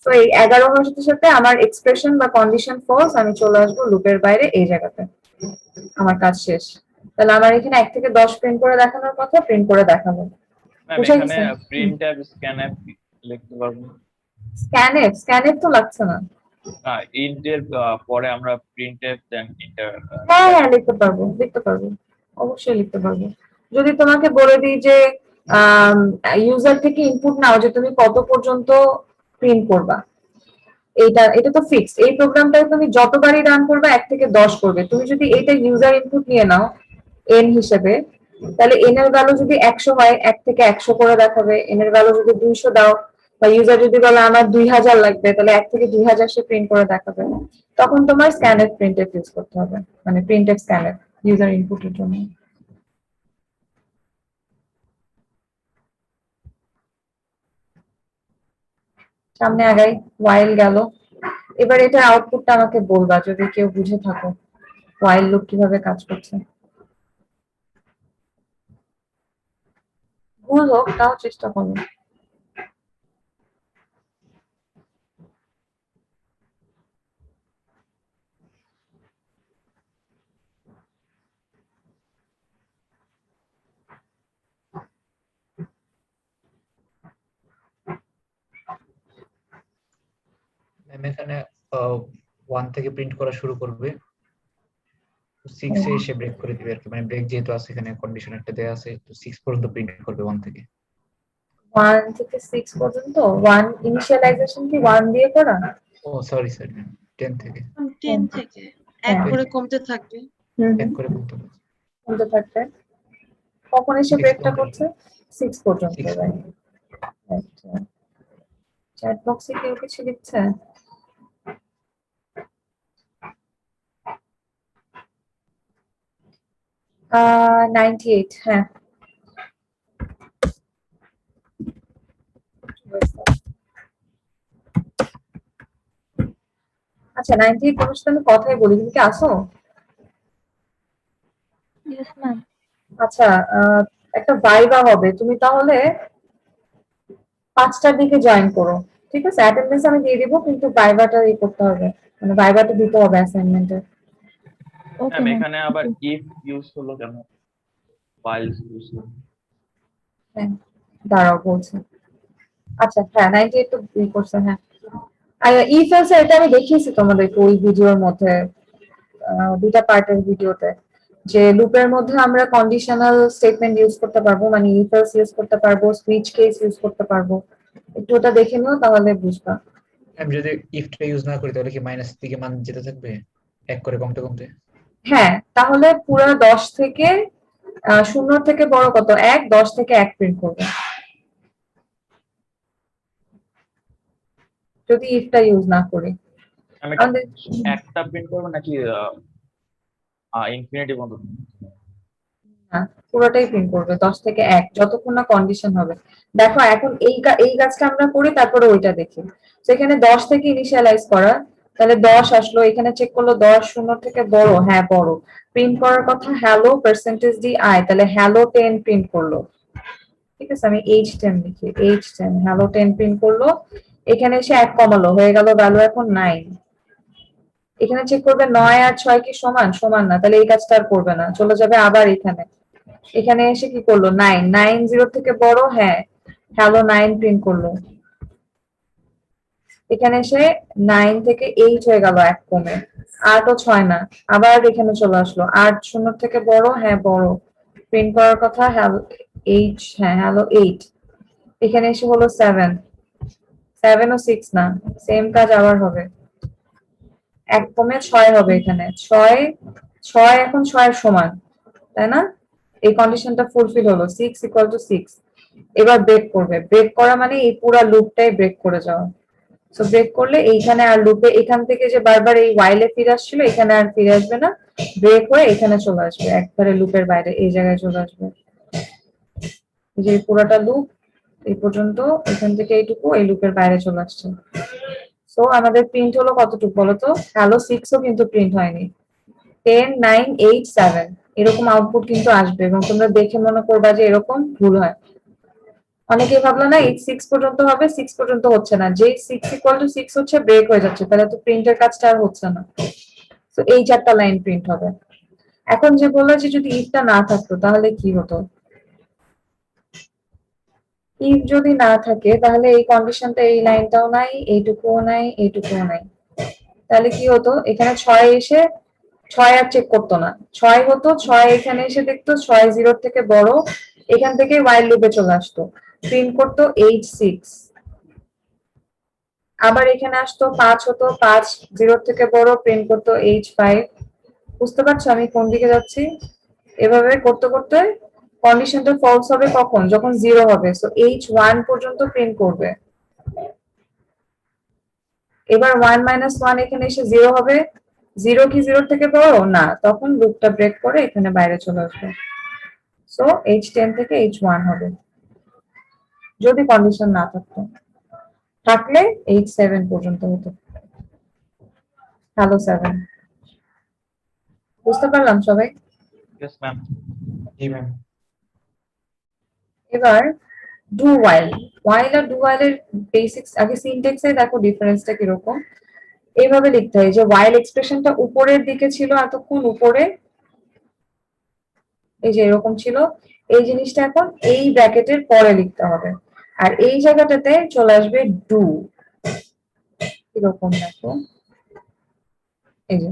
তো এই 11 হওয়ার সাথে সাথে আমার এক্সপ্রেশন বা কন্ডিশন ফলস, আমি চলে আসবো লুপের বাইরে এই জায়গাতে, আমার কাজ শেষ। তাহলে আমার এখানে 1 থেকে 10 প্রিন্ট করে দেখানোর কথা, প্রিন্ট করে দেখাবো। ম্যাম বুঝে এখানে গেছে? প্রিন্ট ট্যাব স্ক্যানএফ লিখতে পারবো স্ক্যানএফ তো লাগছে না। না, ইন্টের পরে আমরা প্রিন্ট ট্যাব দেন ইন্টার হ্যাঁ হ্যাঁ লিখতে পারবো, লিখতে পারবো, অবশ্যই লিখতে পারবো। যদি তোমাকে বলে দিই যে ইউজার থেকে ইনপুট নাও যে তুমি কত পর্যন্ত প্রিন্ট করবা, এটা তো ফিক্সড, এই প্রোগ্রামটা তুমি যতবারই রান করবে 1 থেকে 10 করবে। তুমি যদি এটা ইউজার ইনপুট নিয়ে নাও এন হিসেবে, তাহলে এন এর ভ্যালু যদি 100 হয় 1 থেকে 100 করে দেখাবে, এন এর ভ্যালু যদি 200 দাও বা ইউজার যদি বলে আমার 2000 লাগবে, তাহলে 1 থেকে 2000 সে প্রিন্ট করে দেখাবে। তখন তোমার স্ক্যানএফ প্রিন্টেড ইউজ করতে হবে, মানে প্রিন্টেড স্ক্যানএফ ইউজার ইনপুটের জন্য। সামনে আগাই, ওয়াইল গেল, এবার এটা আউটপুটটা আমাকে বলবা যদি কেউ বুঝে থাকো ওয়াইল লুপ কিভাবে কাজ করছে। ভুল হোক তাও চেষ্টা করো। ম্যাম এখানে 1 থেকে প্রিন্ট করা শুরু করবে, 6 এ এসে ব্রেক করে দিবে আর কি, মানে ব্রেক যেহেতু আছে এখানে কন্ডিশন একটা দেয়া আছে, তো 6 পর্যন্ত প্রিন্ট করবে 1 থেকে। 1 থেকে 6 পর্যন্ত, 1 ইনিশিয়ালাইজেশন কি 1 দিয়ে করা? ও সরি সরি ম্যাম, 10 থেকে 10 থেকে এক হ্যাঁ। করে কমতে থাকবে। এক করে বলতে হবে। কমতে থাকবে, কখন এসে 6 ব্রেকটা পর্যন্ত। করছে, 6 পর্যন্ত। 6 পর্যন্ত। চ্যাট বক্সে কেউ কিছু লিখছে? আহ 98, হ্যাঁ আচ্ছা 98, তোমার সাথে আমি কথাই বলি, তুমি কি আসো? Yes, ma'am. আচ্ছা, একটা ভাইবা হবে, তুমি তাহলে 5টার দিকে জয়েন করো, ঠিক আছে? অ্যাটেন্ডেন্স আমি দিয়ে দিব, কিন্তু ভাইবাটা করতে হবে, মানে ভাইবাটা দিতে হবে অ্যাসাইনমেন্টে। Okay, ma'am ma'am. এখানে আবার ইফ ইউজ হলো কেন, ফাইলস ইউজ হলো? হ্যাঁ দাঁড়াও বলছি। আচ্ছা হ্যাঁ 98 তো করছে, হ্যাঁ। আর ইফ এলস এটা আমি দেখিয়েছি তোমাদেরকে ওই ভিডিওর মধ্যে, দুটা পার্টের ভিডিওতে, যে লুপের মধ্যে আমরা কন্ডিশনাল স্টেটমেন্ট ইউজ করতে পারবো, মানে ইফ এলস ইউজ করতে পারবো, সুইচ কেস ইউজ করতে পারবো, একটু ওটা দেখে নিও তাহলে বুঝবা। আমি যদি ইফটা ইউজ না করি তাহলে কি মাইনাস দিকে মান যেতে থাকবে এক করে কমতে কমতে? হ্যাঁ তাহলে পুরো 10 থেকে 0 থেকে বড় কত 1, 10 থেকে 1 প্রিন্ট করবে যদি ইফটা ইউজ না করি। আমি আমাদের একটা প্রিন্ট করবো নাকি ইনফিনিটি বন্ধ? হ্যাঁ, পুরোটাই প্রিন্ট করবে 10 থেকে 1 যতক্ষণ না কন্ডিশন হবে। দেখো এখন এই গাছটা আমরা করি, তারপরে ওইটা দেখি। তো এখানে 10 থেকে ইনিশিয়ালাইজ করা, তাহলে 10 আসলো, এখানে চেক করলো 10 শূন্য থেকে বড়, হ্যাঁ বড়। প্রিন্ট করার কথা হ্যালো পার্সেন্টেজ ডি আই, তাহলে হ্যালো 10 প্রিন্ট করলো। ঠিক আছে, আমি H10 লিখি, H10 হ্যালো 10 প্রিন্ট করলো। এখানে এসে 1 কমালো, হয়ে গেল ভ্যালু এখন 9। এখানে চেক করবে 9 আর 6 কি সমান, সমান না, তাহলে এই কাজটা আর করবে না, চলে যাবে আবার এখানে। এখানে এসে কি করলো 9, 9 0 থেকে বড়, হ্যাঁ হ্যালো 9 প্রিন্ট করলো। এখানে এসে 9 থেকে 8 হয়ে গেল, 1 কমে। 8 ও 6 না, আবার এখানে চলে আসলো, 8 শূন্য থেকে বড়, হ্যাঁ বড়। প্রিন্ট করার কথা হ্যালো 8, হ্যাঁ হ্যালো 8। এখানে এসে হলো 7, 7 ও 6 না, সেম কাজ আবার হবে। 1 কমে 6 হবে, এখানে 6, 6 এখন 6 এর সমান, তাই না? এই কন্ডিশনটা ফুলফিল হলো, 6 ইকুয়াল টু 6। এবার ব্রেক করবে, ব্রেক করা মানে এই পুরো লুপটাই ব্রেক করে যাওয়া। সো ব্রেক করলে এইখানে আর লুপে এখান থেকে যে বারবার এই ওয়াইলে ফিরে আসছিল, এখানে আর ফিরে আসবে না, ব্রেক হয়ে এখানে চলে আসবে, একবারে লুপের বাইরে এই জায়গায় চলে আসবে। এই যে পুরোটা লুপ এই পর্যন্ত, এখান থেকে এইটুকু এই লুপের বাইরে চলে আসছে। সো আমাদের প্রিন্ট হলো কতটুকু বলতো? হ্যালো 6 ও কিন্তু প্রিন্ট হয়নি, 10 9 8 7 এরকম আউটপুট কিন্তু আসবে, এবং তোমরা দেখে মনে করবা যে এরকম ভুল হয়। অনেকেই ভাবলো না 8 6 পর্যন্ত হবে, 6 পর্যন্ত হচ্ছে না, যে 6 ইকুয়াল টু 6 হচ্ছে ব্রেক হয়ে যাচ্ছে, তাহলে তো প্রিন্টের কাজটা আর হচ্ছে না। তো এই 4টা লাইন প্রিন্ট হবে। এখন যে বললো যে যদি ইফটা না থাকতো তাহলে কি হতো? ইফ যদি না থাকে তাহলে এই কন্ডিশনটা, এই লাইনটাও নাই, এইটুকুও নাই, এইটুকুও নাই। তাহলে কি হতো? এখানে 6 এসে 6 আর চেক করতো না, 6 হতো, 6 এখানে এসে দেখতো 6 0 থেকে বড়, এখান থেকে ওয়াইল লুপে চলে আসতো, প্রিন্ট করতো H6। আবার এখানে আসতো 5 হতো, 5 0 থেকে বড়, প্রিন্ট করতো H5। বুঝতে পারছো আমি কোন দিকে যাচ্ছি? এভাবে করতে করতে কন্ডিশনটা ফলস হবে কখন? যখন 0 হবে। সো H1 পর্যন্ত প্রিন্ট করবে। এবার 1 - 1 এখানে এসে 0 হবে, 0 কি 0 থেকে বড় না, তখন লুপটা ব্রেক করে এখানে বাইরে চলে আসবে। সো H10 থেকে H1 হবে যদি কন্ডিশন না থাকতো। থাকলে H7 পর্যন্ত হতো, হ্যালো 7। বুঝতে পারলাম সবাই? Yes ma'am. জি ম্যাম। এবার ডু ওয়াইল, ওয়াইল আর ডু ওয়াইলের বেসিক্স আগে সিনট্যাক্সে দেখো ডিফারেন্সটা কিরকম। এইভাবে লিখতে হয় যে ওয়াইল এক্সপ্রেশনটা উপরের দিকে ছিল এতক্ষণ, উপরে এই যে এরকম ছিল, এই জিনিসটা এখন এই ব্র্যাকেটের পরে লিখতে হবে, আর এই জায়গাটাতে চলে আসবে ডু। এরকম দেখো, এই যে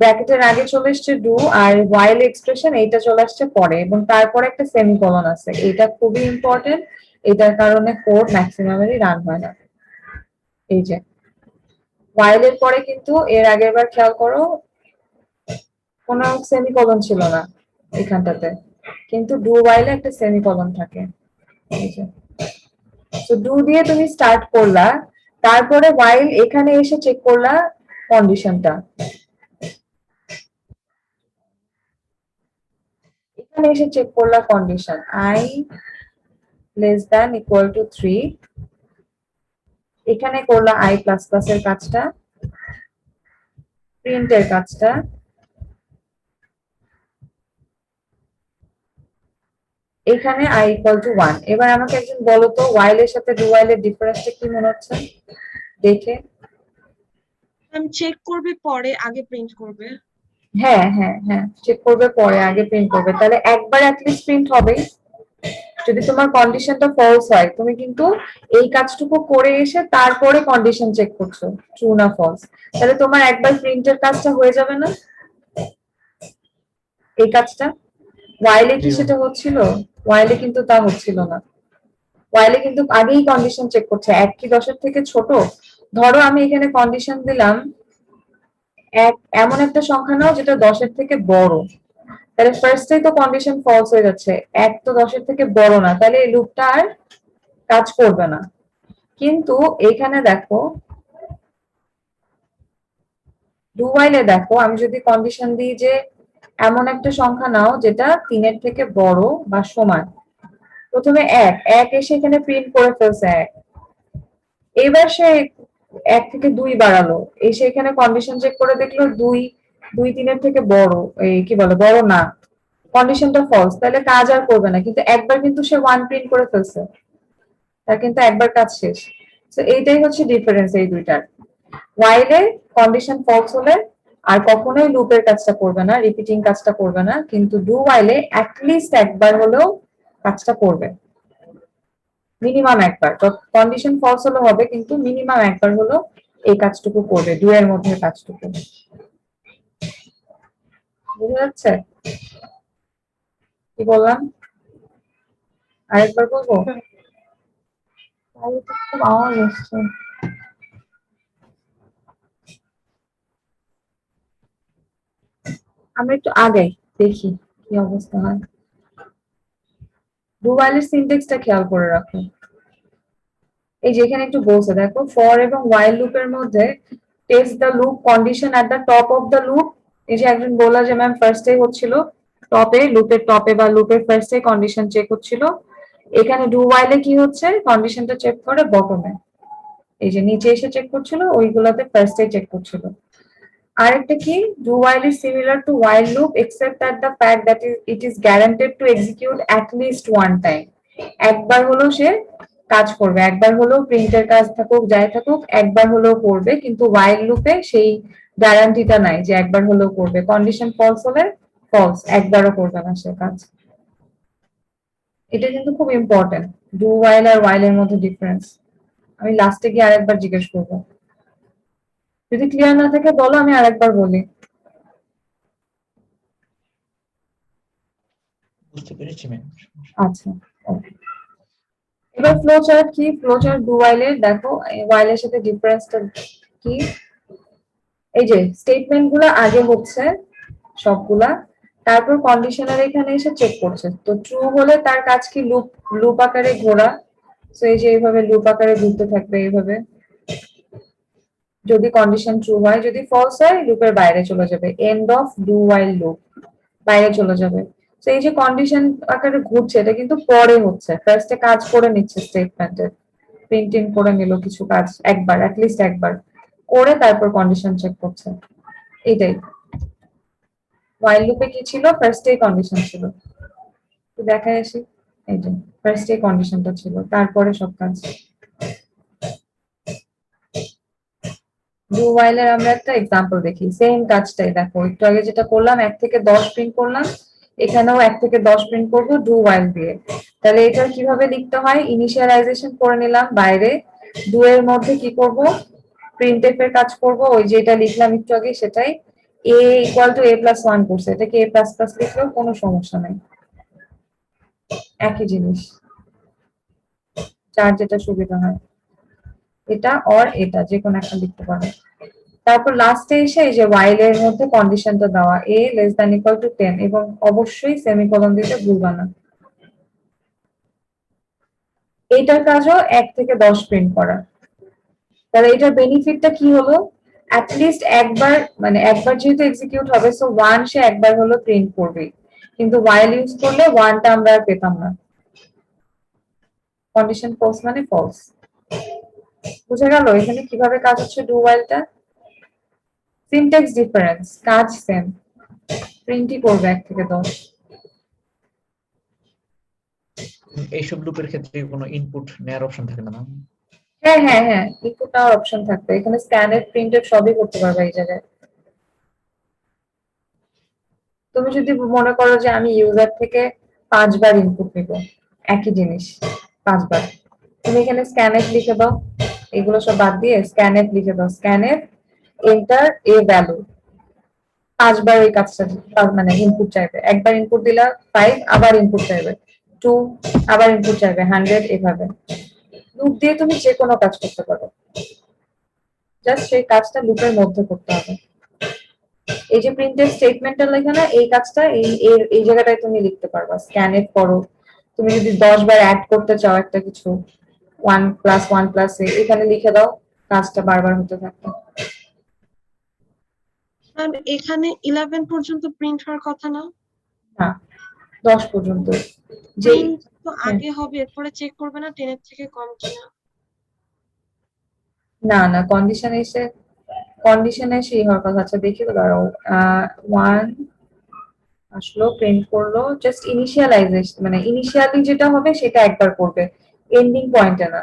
ব্র্যাকেটের আগে চলে আসছে ডু, আর ওয়াইল এক্সপ্রেশন এইটা চলে আসছে পরে, এবং তারপরে একটা সেমিকোলন আছে। এটা খুবই ইম্পর্টেন্ট, এটার কারণে কোড ম্যাক্সিমামেরই রান হয় না। এই যে ওয়াইলের পরে কিন্তু এর আগের বার খেয়াল করো কোনো সেমিকোলন ছিল না এখানটাতে, কিন্তু ডু ওয়াইলে একটা সেমিকোলন থাকে। এই যে তো ডু দিয়ে তুমি স্টার্ট করলা, তারপরে ওয়াইল এখানে এসে চেক করলা কন্ডিশনটা, এখানে এসে চেক করলা condition I less than equal to 3, এখানে করলা I প্লাস প্লাস এর কাজটা, প্রিন্টের কাজটা, এখানে I ইকুয়াল টু 1। এবার আমাকে একজন বলো তো ওয়াইলের সাথে ডু ওয়াইলের ডিফারেন্সটা কি মনে হচ্ছে দেখে? চেক করবে পরে আগে প্রিন্ট করবে। হ্যাঁ হ্যাঁ হ্যাঁ, চেক করবে পরে আগে প্রিন্ট করবে, তাহলে একবার অ্যাটলিস্ট প্রিন্ট হবেই। যদি তোমার কন্ডিশনটা ফলস হয়, তুমি কিন্তু এই কাজটুকু করে এসে তারপরে কন্ডিশন চেক করছো ট্রু না ফলস, তাহলে তোমার একবার প্রিন্টের কাজটা হয়ে যাবে না? এই কাজটা ওয়াইলে কি সেটা হচ্ছিল? ওয়াইলে কিন্তু তা হচ্ছিল না। ওয়াইলে কিন্তু আগেই কন্ডিশন চেক করছে 1 কি 10-এর থেকে ছোট। ধরো আমি এখানে কন্ডিশন দিলাম এমন একটা সংখ্যা নাও যেটা 10-এর থেকে বড়, তাহলে ফার্স্টেই তো কন্ডিশন ফলস হয়ে যাচ্ছে, 1 তো 10-এর থেকে বড় না, তাহলে এই লুপটা আর কাজ করবে না। কিন্তু এখানে দেখো ডু ওয়াইলে দেখো, আমি যদি কন্ডিশন দিই যে এমন একটা সংখ্যা নাও যেটা 3-এর থেকে বড় বা সমান। প্রথমে 1 এসে এখানে প্রিন্ট করে ফেলছে 1। এবার সে 1 থেকে 2 বাড়ালো, এসে এখানে কন্ডিশন চেক করে দেখলো 2 3-এর থেকে বড়, এই কি বলে বড় না, কন্ডিশনটা ফলস, তাহলে কাজ আর করবে না, কিন্তু একবার কিন্তু সে 1 প্রিন্ট করে ফেলছে, তার কিন্তু একবার কাজ শেষ। তো এইটাই হচ্ছে ডিফারেন্স এই দুইটার। while কন্ডিশন ফলস হলে আর কখনোই লুপের কাজটা করবে না, রিপিটিং কাজটা করবে না, কিন্তু ডু while অ্যাটলিস্ট একবার হলেও কাজটা করবে, মিনিমাম একবার। কন্ডিশন ফলস হলে হবে, কিন্তু মিনিমাম একবার হলেও এই কাজটুকু করবে, ডু এর মধ্যে কাজটুকু। বুঝা যাচ্ছে কি বললাম? আরেকবার বলবো? তাহলে তো খুব আওয়াজ আসছে। আমরা একটু আগাই, দেখি কি অবস্থা হয়। ডু while এর সিনট্যাক্সটা খেয়াল করে রাখো। এই যেখানে একটু বলছে দেখো, ফর এবং while লুপের মধ্যে test the loop condition at the top of the loop. এই যে একজন বললো যে ম্যাম ফার্স্টে হচ্ছিল টপে, লুপের টপে বা লুপের ফার্স্টে কন্ডিশন চেক হচ্ছিল, এখানে ডু while কি হচ্ছে কন্ডিশনটা চেক করে বটমে, এই যে নিচে এসে চেক করছিল ওইগুলাতে ফার্স্টে চেক করছিল। আরেকটা কি, do while is similar to while loop except that the fact that it is guaranteed to execute at least one time. একবার হলেও সে কাজ করবে, একবার হলেও প্রিন্টের কাজ থাকুক যাই থাকুক একবার হলেও করবে, কিন্তু while লুপে সেই গ্যারান্টিটা নাই যে একবার হলেও করবে। কন্ডিশন ফলস হলে ফলস, একবারও করবে না সে কাজ। এটা কিন্তু খুব ইম্পর্টেন্ট, ডু while আর while এর মধ্যে ডিফারেন্স। আমি লাস্টে গিয়ে আরেকবার জিজ্ঞেস করবো, যদি ক্লিয়ার না থাকে বলো, আমি আরেকবার বলি। বুঝতে পেরেছি ম্যাম। আচ্ছা, okay. এবার ফ্লো চার্ট কি, ফ্লো চার্ট ডু while এর দেখো, while এর সাথে ডিফারেন্সটা কি। এই যে স্টেটমেন্ট গুলা আগে হচ্ছে সবগুলা, তারপর কন্ডিশনার এখানে এসে চেক করছে, তো ট্রু হলে তার কাজ কি লুপ, লুপ আকারে ঘোরা। তো এই যে এইভাবে লুপ আকারে ঘুরতে থাকবে এইভাবে, যদি কন্ডিশন ট্রু হয়, যদি ফলস হয় লুপের বাইরে চলে যাবে, end of do while loop, বাইরে চলে যাবে। তো এই যে কন্ডিশন আকারে ঘুরছে এটা কিন্তু পরে হচ্ছে, ফার্স্টে কাজ করে নিচ্ছে স্টেটমেন্টের, প্রিন্টিং করে নিল কিছু কাজ একবার, অ্যাটলিস্ট একবার করে তারপর কন্ডিশন চেক করছে। এটাই while লুপে কি ছিল, ফার্স্টেই কন্ডিশন ছিল, তো দেখায় আসি। এই যে ফার্স্টেই কন্ডিশনটা ছিল, তারপরে সব কাজ। ডু while এর আমরা একটা এক্সাম্পল দেখি, সেম কাজটাই দেখো, একটু আগে যেটা করলাম 1 থেকে 10 প্রিন্ট করলাম, এখানেও 1 থেকে 10 প্রিন্ট করব ডু while দিয়ে। তাহলে এটা কিভাবে লিখতে হয়, ইনিশিয়ালাইজেশন করে নিলাম বাইরে, ডু এর মধ্যে কি করব, প্রিন্টএফ এর কাজ করব, ওই যেটা লিখলাম একটু আগে সেটাই, a ইকুয়াল টু a+1 করছে, এটাকে a++ লিখলেও কোনো সমস্যা নাই, একই জিনিস, যার যেটা সুবিধা হয়, এটা অর এটা যে কোনো একটা লিখতে পারো। তারপর লাস্টে এসে এই যে while এর মধ্যে কন্ডিশনটা দেওয়া a less than equal to 10, এবং অবশ্যই সেমিকোলন দিতে ভুলবা না। এইটার কাজও 1 থেকে 10 প্রিন্ট করা। তাহলে এটার বেনিফিটটা কি হলো, অ্যাটলিস্ট একবার, মানে একবার যেহেতু এক্সিকিউট হবে, সো 1 সে একবার হলো প্রিন্ট করবে, কিন্তু while ইউজ করলে 1টা আমরা আর পেতাম না। কন্ডিশন ফলস মানে ফলস। বুঝা গেল এখানে কিভাবে কাজ হচ্ছে ডু whileটা? সিনট্যাক্স ডিফারেন্স, কাজ সেম, প্রিন্টই করবে 1 থেকে 10। এইসব লুপের ক্ষেত্রে কোনো ইনপুট নেওয়ার অপশন থাকে না ম্যাম? হ্যাঁ হ্যাঁ হ্যাঁ, ইনপুট নেওয়ার অপশন থাকবে, এখানে স্ক্যানের প্রিন্টেড সবই করতে পারবে এই জায়গায়। তুমি যদি মনে করো যে আমি ইউজার থেকে 5 বার ইনপুট নিব একই জিনিস 5 বার, তুমি এখানে স্ক্যানএফ লিখে দাও, এগুলো সব বাদ দিয়ে স্ক্যানএফ লিখে দাও, স্ক্যানএফ এন্টার এ ভ্যালু, 5 বার ওই কাজটা মানে ইনপুট চাইবে, একবার ইনপুট দিলা 5, আবার ইনপুট চাইবে 2, আবার ইনপুট চাইবে 100, এভাবে লুপ দিয়ে তুমি যে কোনো কাজ করতে পারো, জাস্ট সেই কাজটা লুপের মধ্যে করতে হবে। এই যে প্রিন্টেড স্টেটমেন্টটা লেখা না, এই কাজটা এই জায়গাটায় তুমি লিখতে পারবা, স্ক্যানএফ করো। তুমি যদি 10 বার অ্যাড করতে চাও একটা কিছু, 1+1+a এখানে লিখে দাও, কাজটা বারবার হতে থাকবে। ম্যাম এখানে 11 পর্যন্ত প্রিন্ট হওয়ার কথা না? না, 10 পর্যন্ত। যে প্রিন্ট তো হ্যাঁ, আগে হবে, এরপরে চেক করবে না 10 এর থেকে কম কিনা? না না, কন্ডিশনে সেই হওয়ার কথা। আচ্ছা দেখি তো, দাঁড়াও। 1 আসলো, প্রিন্ট করলো, জাস্ট ইনিশিয়ালাইজেশন মানে ইনিশিয়ালি যেটা হবে সেটা একবার করবে, এন্ডিং পয়েন্টে না।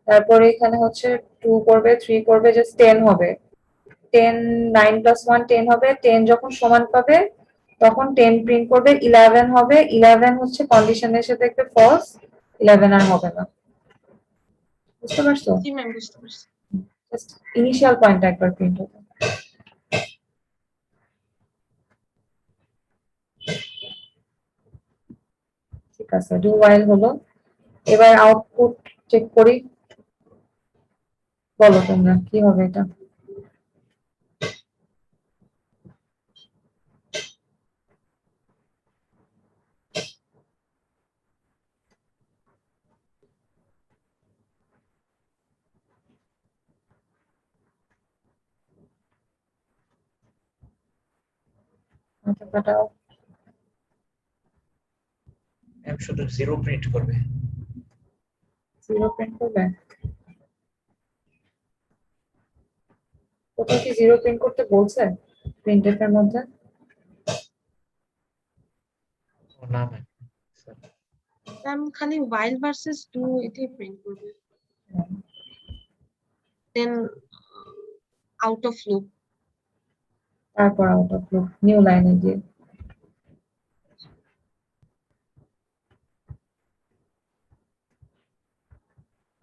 তারপরে এখানে হচ্ছে 2 করবে, 3 করবে, জাস্ট 10 হবে। 10, 9 + 1 10 হবে। 10 যখন সমান পাবে তখন 10 প্রিন্ট করবে। 11 হবে। 11 হচ্ছে কন্ডিশনের এসে দেখবে ফলস, 11 আর হবে না। বুঝতে পারছো? জি ম্যাম, বুঝতে পারছি। জাস্ট ইনিশিয়াল পয়েন্টটা একবার প্রিন্ট হবে। ঠিক আছে, ডু ওয়াইল হলো। এবার আউটপুট চেক করি। বলো তোমরা কি হবে এটা। মাথা কাটাও। ম্যাম শুধু 0 প্রিন্ট করবে। 0 প্রিন্ট করবে? কোথাও কি 0 প্রিন্ট করতে বলছে প্রিন্টএফ এর মধ্যে? ও না ম্যাম, স্যার ম্যাম খালি while ভার্সেস ডু এটাই প্রিন্ট করবে, দেন আউট অফ লুপ। তারপর আউট অফ লুপ, নিউ লাইনে গিয়ে।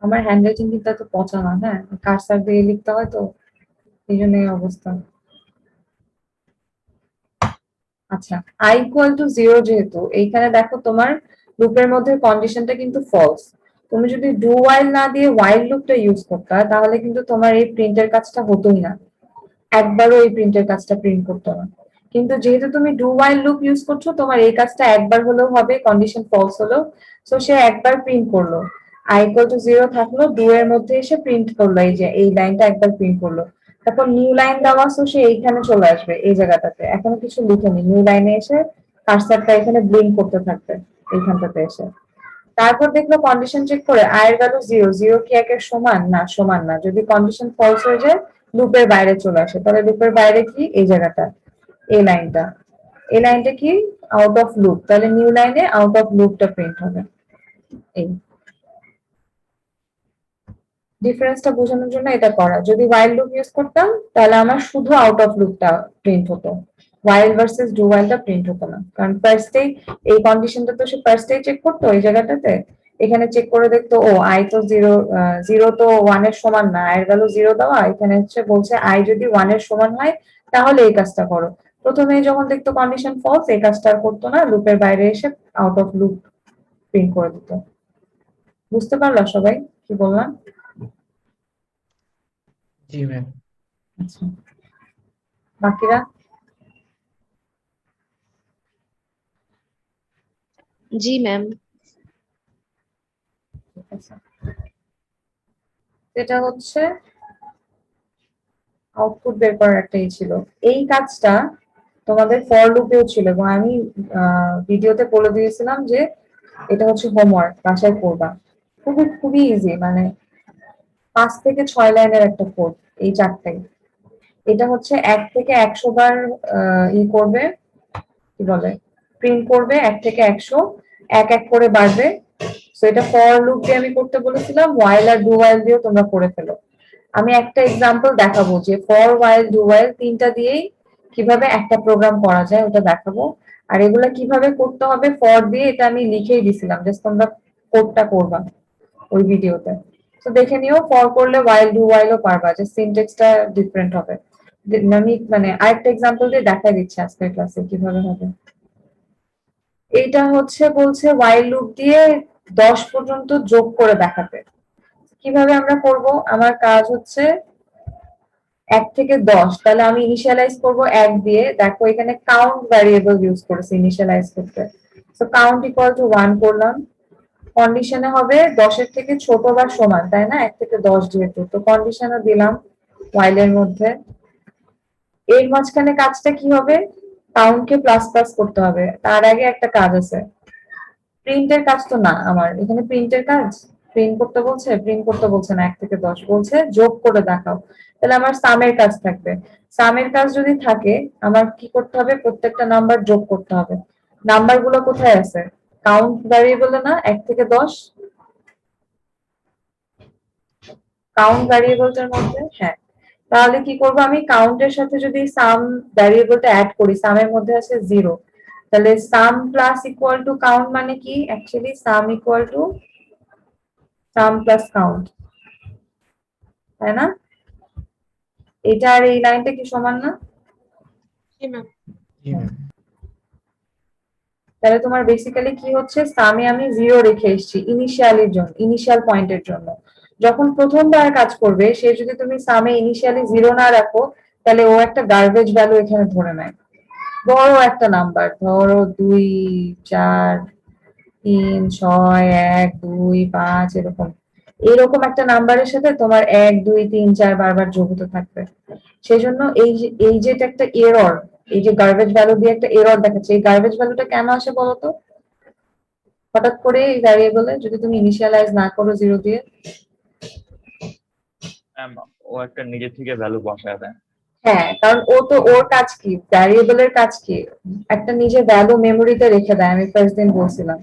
আমার হ্যান্ড রাইটিং কিন্তু এত পচা না, হ্যাঁ, কার্সার দিয়ে লিখতে হয় তো, এই জন্য এই অবস্থা। আচ্ছা, i = 0 যেহেতু এইখানে দেখো তোমার লুপের মধ্যে কন্ডিশনটা কিন্তু ফলস। তুমি যদি ডু ওয়াইল না দিয়ে ওয়াইল লুপটা ইউজ করতে তাহলে কিন্তু তোমার এই প্রিন্টের কাজটা হতোই না, একবারও এই প্রিন্টের কাজটা প্রিন্ট করতো না। কিন্তু যেহেতু তুমি ডু ওয়াইল লুপ ইউজ করছো, তোমার এই কাজটা একবার হলেও হবে, কন্ডিশন ফলস হলো। সো সে একবার প্রিন্ট করলো, i = 0 থাকলো, ডু এর মধ্যে এসে প্রিন্ট করলো, এই যে এই লাইনটা একবার প্রিন্ট করলো। তারপর নিউ লাইন দেওয়া, সো সে এইখানে চলে আসবে, এই জায়গাটাতে এখনো কিছু লিখেনি, নিউ লাইনে এসে কার্সারটা এখানে ব্লিঙ্ক করতে থাকবে এইখানটাতে এসে। তারপর দেখলো কন্ডিশন চেক করে i এর ভ্যালু 0, 0 কি 1 এর সমান না? সমান না। যদি কন্ডিশন ফলস হয়ে যায় লুপের বাইরে চলে আসে, তাহলে লুপের বাইরে কি? এই জায়গাটা, এই লাইনটা। এই লাইনটা কি? Out of loop. তাহলে নিউ লাইনে আউট অফ লুপটা প্রিন্ট হবে। এই ডিফারেন্সটা বোঝানোর জন্য এটা করা। যদি ওয়াইল লুপ ইউজ করতাম তাহলে আমার শুধু আউট অফ লুপটা প্রিন্ট হতো, ওয়াইল ভার্সেস ডু ওয়াইলটা প্রিন্ট হতো না। কারণ ফার্স্টেই এই কন্ডিশনটা তো সে ফার্স্টেই চেক করতো এই জায়গাটাতে, এখানে চেক করে দেখতো ও আই তো 0, 0 তো 1 এর সমান না, আই এর ভ্যালু 0 দেওয়া, এখানে হচ্ছে বলছে আই যদি 1 এর সমান হয় তাহলে এই কাজটা করো। প্রথমে যখন দেখতো কন্ডিশন ফলস, এই কাজটা আর করতো না, লুপের বাইরে এসে আউট অফ লুপ প্রিন্ট করে দিত। বুঝতে পারলো সবাই কি বললাম? জি ম্যাম। আচ্ছা, বাকিরা? জি ম্যাম। ঠিক আছে, এটা হচ্ছে আউটপুট বের করার একটাই ছিল। এই কাজটা তোমাদের ফর লুপেও ছিল এবং আমি ভিডিওতে বলে দিয়েছিলাম যে এটা হচ্ছে হোমওয়ার্ক, বাসায় করবা। খুবই খুবই ইজি, মানে 5 থেকে 6 লাইনের একটা কোড, এই চারটাই। এটা হচ্ছে 1 থেকে 100 বার করবে, কি বলে, প্রিন্ট করবে 1 থেকে 100, এক এক করে বাড়বে। তো এটা ফর লুপ দিয়ে আমি করতে বলেছিলাম, ওয়াইল আর ডু ওয়াইল দিয়েও তোমরা করে ফেলো। আমি একটা এক্সাম্পল দেখাবো যে ফর, ওয়াইল, ডু ওয়াইল তিনটা দিয়েই কিভাবে একটা প্রোগ্রাম করা যায় ওটা দেখাবো। আর এগুলা কিভাবে করতে হবে ফর দিয়ে, এটা আমি লিখেই দিছিলাম, জাস্ট তোমরা কোডটা করবা ওই ভিডিওতে। তো দেখে নিও, ফর করলে ওয়াইল ডু ওয়াইলও পারবা, যে সিনট্যাক্সটা ডিফারেন্ট হবে। আমি মানে আরেকটা এক্সাম্পল দিয়ে দেখাই দিচ্ছি আজকের ক্লাসে কিভাবে হবে। এইটা হচ্ছে বলছে ওয়াইল লুপ দিয়ে 10 পর্যন্ত যোগ করে দেখাতে। কিভাবে আমরা করব? আমার কাজ হচ্ছে 1 থেকে 10, তাহলে আমি ইনিশিয়ালাইজ করব 1 দিয়ে। দেখো এখানে কাউন্ট ভ্যারিয়েবল ইউজ করেছি ইনিশিয়ালাইজ করতে। সো কাউন্ট = 1 করলাম। কন্ডিশনে হবে 10 এর থেকে ছোট বা সমান, তাই না? 1 থেকে 10 যেহেতু, তো কন্ডিশনে দিলাম ওয়াইল এর মধ্যে। এর মাঝখানে কাজটা কি হবে? কাউন্টকে প্লাস প্লাস করতে হবে। তার আগে একটা কাজ আছে, প্রিন্টের কাজ তো না আমার এখানে। প্রিন্টের কাজ প্রিন্ট করতে বলছে, প্রিন্ট করতে বলছে না, 1 থেকে 10 বলছে যোগ করে দেখাও। তাহলে আমার সামের কাজ থাকবে। সামের কাজ যদি থাকে, আমার কি করতে হবে? প্রত্যেকটা নাম্বার যোগ করতে হবে। নাম্বার গুলো কোথায় আছে? কাউন্ট ভ্যারিয়েবলে না, 1 থেকে 10 কাউন্ট ভ্যারিয়েবলটার মধ্যে। হ্যাঁ, তাহলে কি করব আমি? কাউন্টের সাথে যদি সাম ভ্যারিয়েবলটা অ্যাড করি, সামের মধ্যে আছে 0, তাহলে সাম প্লাস ইকুয়াল টু কাউন্ট মানে কি? Actually some equal to some plus count, তাই না? এটা আর এই লাইনটা কি সমান না? জি ম্যাম। জি ম্যাম। তাহলে তোমার বেসিক্যালি কি হচ্ছে? সামে আমি 0 রেখে এসেছি ইনিশিয়ালির জন্য, ইনিশিয়াল পয়েন্টের জন্য। যখন প্রথমবার কাজ করবে, সে যদি তুমি সামে ইনিশিয়ালি 0 না রাখো, তাহলে ও একটা গার্বেজ ভ্যালু এখানে ধরে নেয়। বড় একটা নাম্বার, ধরো 2, 4, 3, 6, 1, 2, 5 এরকম। এরকম একটা নাম্বারের সাথে তোমার 1, 2, 3, 4 বারবার যোগ হতে থাকবে। সেজন্য এই যে এটা একটা এরর, এই যে গার্বেজ ভ্যালু দিয়ে একটা এরর দেখাচ্ছে, এই গার্বেজ ভ্যালুটা কেন আসে বলতো? হঠাৎ করে এই ভ্যারিয়েবলে যদি তুমি ইনিশিয়ালাইজ না করো 0 দিয়ে। ম্যাম ও একটা নিজে থেকে ভ্যালু বসায় দেয়। হ্যাঁ, কারণ ও তো, ওর কাজ কি? ভ্যারিয়েবলের কাজ কি? একটা নিজে ভ্যালু মেমোরিতে রেখে দেয়। আমি ফার্স্ট দিন বলছিলাম,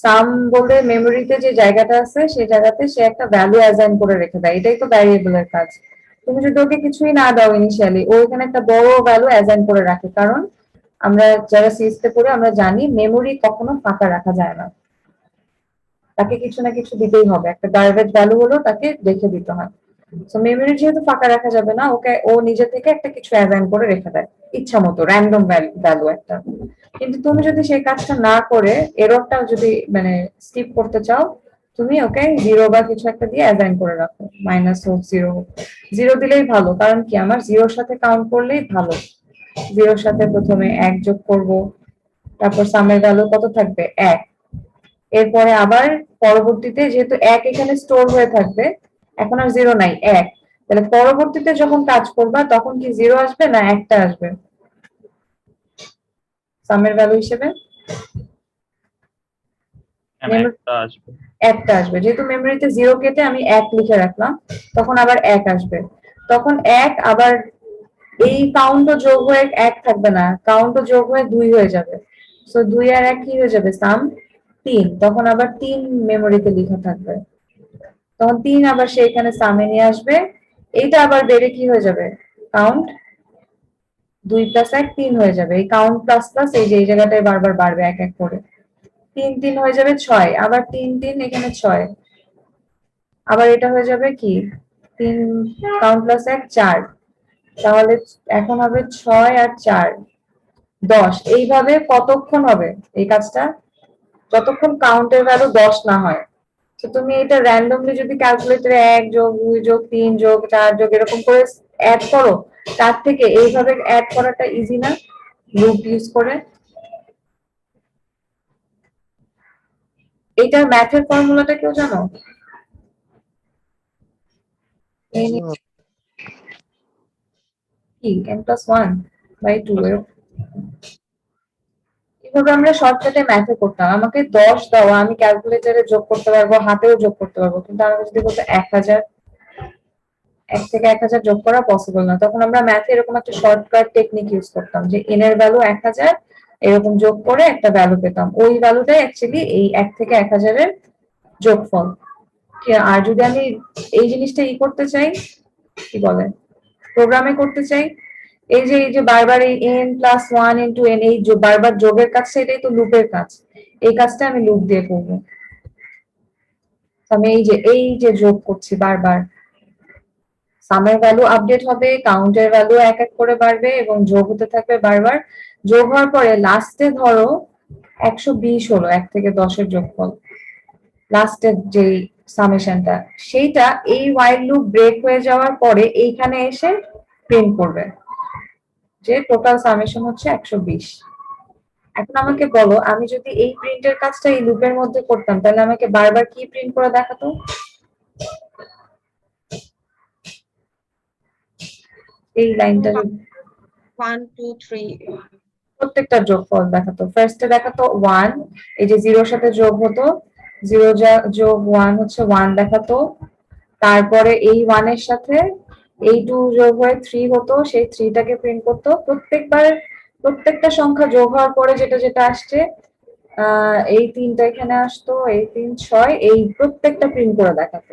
সাম বলে মেমোরিতে যে জায়গাটা আছে, সেই জায়গাতে সে একটা ভ্যালু অ্যাসাইন করে রেখে দেয়। এটাই তো ভ্যারিয়েবলের কাজ। তুমি যদি ওকে কিছুই না দাও ইনিশিয়ালি, ও এখানে একটা বড় ভ্যালু অ্যাসাইন করে রাখে। কারণ আমরা যারা সিএসতে পড়ে আমরা জানি মেমোরি কখনো ফাঁকা রাখা যায় না, তাকে কিছু না কিছু দিতেই হবে। একটা গার্বেজ ভ্যালু হলো তাকে রেখে দিতে হয়। তো মেমোরি যেহেতু ফাঁকা রাখা যাবে না, ওকে ও নিজে থেকে একটা কিছু অ্যাসাইন করে রেখে দেয় ইচ্ছা মতো, র্যান্ডম ভ্যালু একটা। কিন্তু তুমি যদি সেই কাজটা না করে এররটা যদি মানে স্কিপ করতে চাও, তুমি ওকে 0 বা কিছু একটা দিয়ে অ্যাসাইন করে রাখো, মাইনাস হোক 0 হোক। 0 দিলেই ভালো, কারণ কি আমার 0-র সাথে কাউন্ট করলেই ভালো। 0-র সাথে প্রথমে 1 যোগ করব, তারপর সামের ভ্যালু কত থাকবে? 1। এরপরে আবার পরবর্তীতে যেহেতু 1 এখানে স্টোর হয়ে থাকবে, এখন আর 0 নাই, 1। তাহলে পরবর্তীতে যখন কাজ করবা তখন কি 0 আসবে না 1টা আসবে সামের ভ্যালু হিসেবে? ম্যাম মেমো- একটা আসবে। 1টা আসবে। যেহেতু মেমোরিতে 0 কেটে আমি 1 লিখে রাখলাম, তখন আবার 1 আসবে। তখন 1 আবার এই কাউন্টও যোগ হয়ে 1 থাকবে না, কাউন্টও যোগ হয়ে 2 হয়ে যাবে। সো 2 আর 1 কি হয়ে যাবে? সাম 3। তখন আবার 3 মেমোরিতে লেখা থাকবে, তখন 3 আবার সে এখানে সামনে নিয়ে আসবে। এইটা আবার বেড়ে কি হয়ে যাবে? কাউন্ট 2 + 1 3 হয়ে যাবে। এই কাউন্ট প্লাস প্লাস এই যে এই জায়গাটায় বারবার বাড়বে 1 1 করে। 3 3 হয়ে যাবে 6, আবার 3 3 এখানে 6, আবার এটা হয়ে যাবে কি 3 কাউন্ট প্লাস 1 4। তাহলে এখন হবে 6 আর 4 10। এইভাবে কতক্ষণ হবে এই কাজটা? যতক্ষণ কাউন্টের ভ্যালু 10 না হয়। তো তুমি এটা র্যান্ডমলি যদি ক্যালকুলেটরে 1 যোগ 2 যোগ 3 যোগ 4 যোগ এরকম করে অ্যাড করো, তার থেকে এইভাবে অ্যাড করাটা ইজি না লুপ ইউজ করে? এইটার ম্যাথের ফর্মুলাটা কেউ জানো? কি n+1/2 এভাবে আমরা শর্টকাটে ম্যাথে করতাম। আমাকে 10 দেওয়া, আমি ক্যালকুলেটরে যোগ করতে পারবো, হাতেও যোগ করতে পারবো, কিন্তু আমাকে যদি বলতো 1000, 1 থেকে 1000 যোগ করা পসিবল না। তখন আমরা ম্যাথে এরকম একটা শর্টকাট টেকনিক ইউজ করতাম যে n এর ভ্যালু 1000 এরকম যোগ করে একটা ভ্যালু পেতাম। ওই ভ্যালুটাই অ্যাকচুয়ালি এই 1 থেকে 1000 এর যোগফল। আর যদি আমি এই জিনিসটা করতে চাই, কি বলে, প্রোগ্রামে করতে চাই, এই যে বারবার এই n+1 * n এই বারবার যোগের কাজটা, এটাই তো লুপের কাজ। এই কাজটা আমি লুপ দিয়ে করবো। আমি এই যে যোগ করছি বারবার, সামের ভ্যালু আপডেট হবে, কাউন্টের ভ্যালু 1 1 করে বাড়বে এবং যোগ হতে থাকবে বারবার। যোগ হওয়ার পরে লাস্টে ধরো 120 হলো 1 থেকে 10 এর যোগফল, লাস্টের যে সামেশনটা, সেইটা এই while লুপ ব্রেক হয়ে যাওয়ার পরে এইখানে এসে প্রিন্ট করবে যে টোটাল সামেশন হচ্ছে 120। এখন আমাকে বলো, আমি যদি এই প্রিন্টের কাজটা এই লুপের মধ্যে করতাম, তাহলে আমাকে বারবার কি প্রিন্ট করে দেখাতো? এই লাইনটা 1 2 3 প্রত্যেকটা যোগফল দেখাতো। ফার্স্টে দেখাতো 1, এই যে 0 এর সাথে যোগ হতো, 0 যোগ 1 হচ্ছে 1 দেখাতো। তারপরে এই 1 এর সাথে এই 2 যোগ হয়ে 3 হতো, সেই 3 টাকে প্রিন্ট করতো। প্রত্যেকটা সংখ্যা যোগ হওয়ার পরে যেটা যেটা আসছে, এই 3টা এখানে আসতো, এই 3 6, এই প্রত্যেকটা প্রিন্ট করে দেখাতো।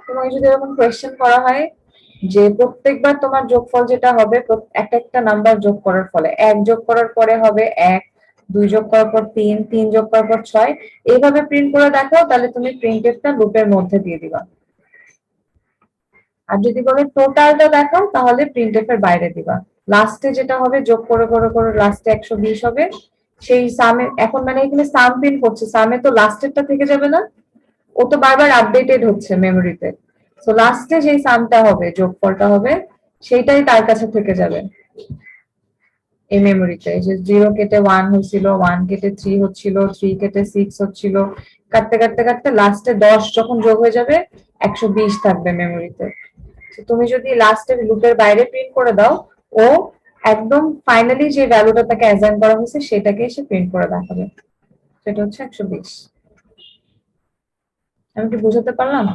তোমাকে যদি এরকম কোয়েশ্চেন করা হয় যে প্রত্যেকবার তোমার যোগফল যেটা হবে, একটা নাম্বার যোগ করার ফলে 1 যোগ করার পরে হবে 1, 2 যোগ করার পর 3, 3 যোগ করার পর 6, এইভাবে প্রিন্ট করে দেখাও, তাহলে তুমি প্রিন্টফটা লুপের মধ্যে দিয়ে দিবা। আর যদি বলে টোটালটা দেখাও, তাহলে প্রিন্টএফ এর বাইরে দিবা। লাস্টে যেটা হবে, যোগ করে করে করে লাস্টে 120 হবে। সেই সামে এখন মানে এখানে সাম প্রিন্ট করছে, সামে তো লাস্টেরটা থেকে যাবে না, ও তো বারবার আপডেটেড হচ্ছে মেমোরিতে। সো লাস্টে যেই সামটা হবে, যোগফলটা হবে, সেইটাই তার কাছে থেকে যাবে এই মেমোরিতে। যে 0 কেটে 1 হচ্ছিল, 1 কেটে 3 হচ্ছিল, 3 কেটে 6 হচ্ছিল, কাটতে কাটতে কাটতে লাস্টে 10 যখন যোগ হয়ে যাবে, 120 থাকবে মেমোরিতে। তুমি যদি লাস্টের লুপের বাইরে প্রিন্ট করে দাও, ও একদম ফাইনালি যে ভ্যালুটা তাকে অ্যাসাইন করা হয়েছে সেটাকে এসে প্রিন্ট করে দেখাবে। সেটা হচ্ছে 120। আমি কি বুঝাতে পারলাম?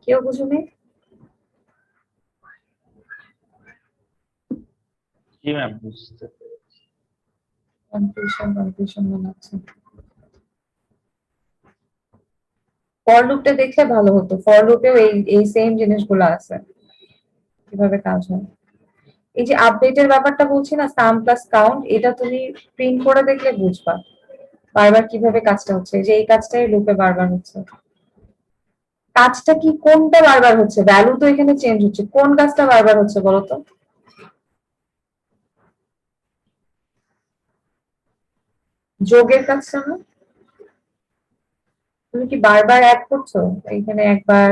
কেউ বুঝুনি? জি ম্যাম, বুঝতে পেরেছি। কনফিউশন মনে হচ্ছে। ফর লুপটা দেখলে ভালো হতো, ফর লুপেও এই সেম জিনিসগুলো আছে, কিভাবে কাজ হয়। এই যে আপডেটের ব্যাপারটা বলছি না, সাম প্লাস কাউন্ট, এটা তুমি প্রিন্ট করে দেখলে বুঝবা বারবার কিভাবে কাজটা হচ্ছে। এই যে এই কাজটাই লুপে বারবার হচ্ছে। কাজটা কি, কোনটা বারবার হচ্ছে? ভ্যালু তো এখানে চেঞ্জ হচ্ছে, কোন কাজটা বারবার হচ্ছে বলতো? যোগের কাজটা না? তুমি কি বারবার অ্যাড করছো? এইখানে একবার,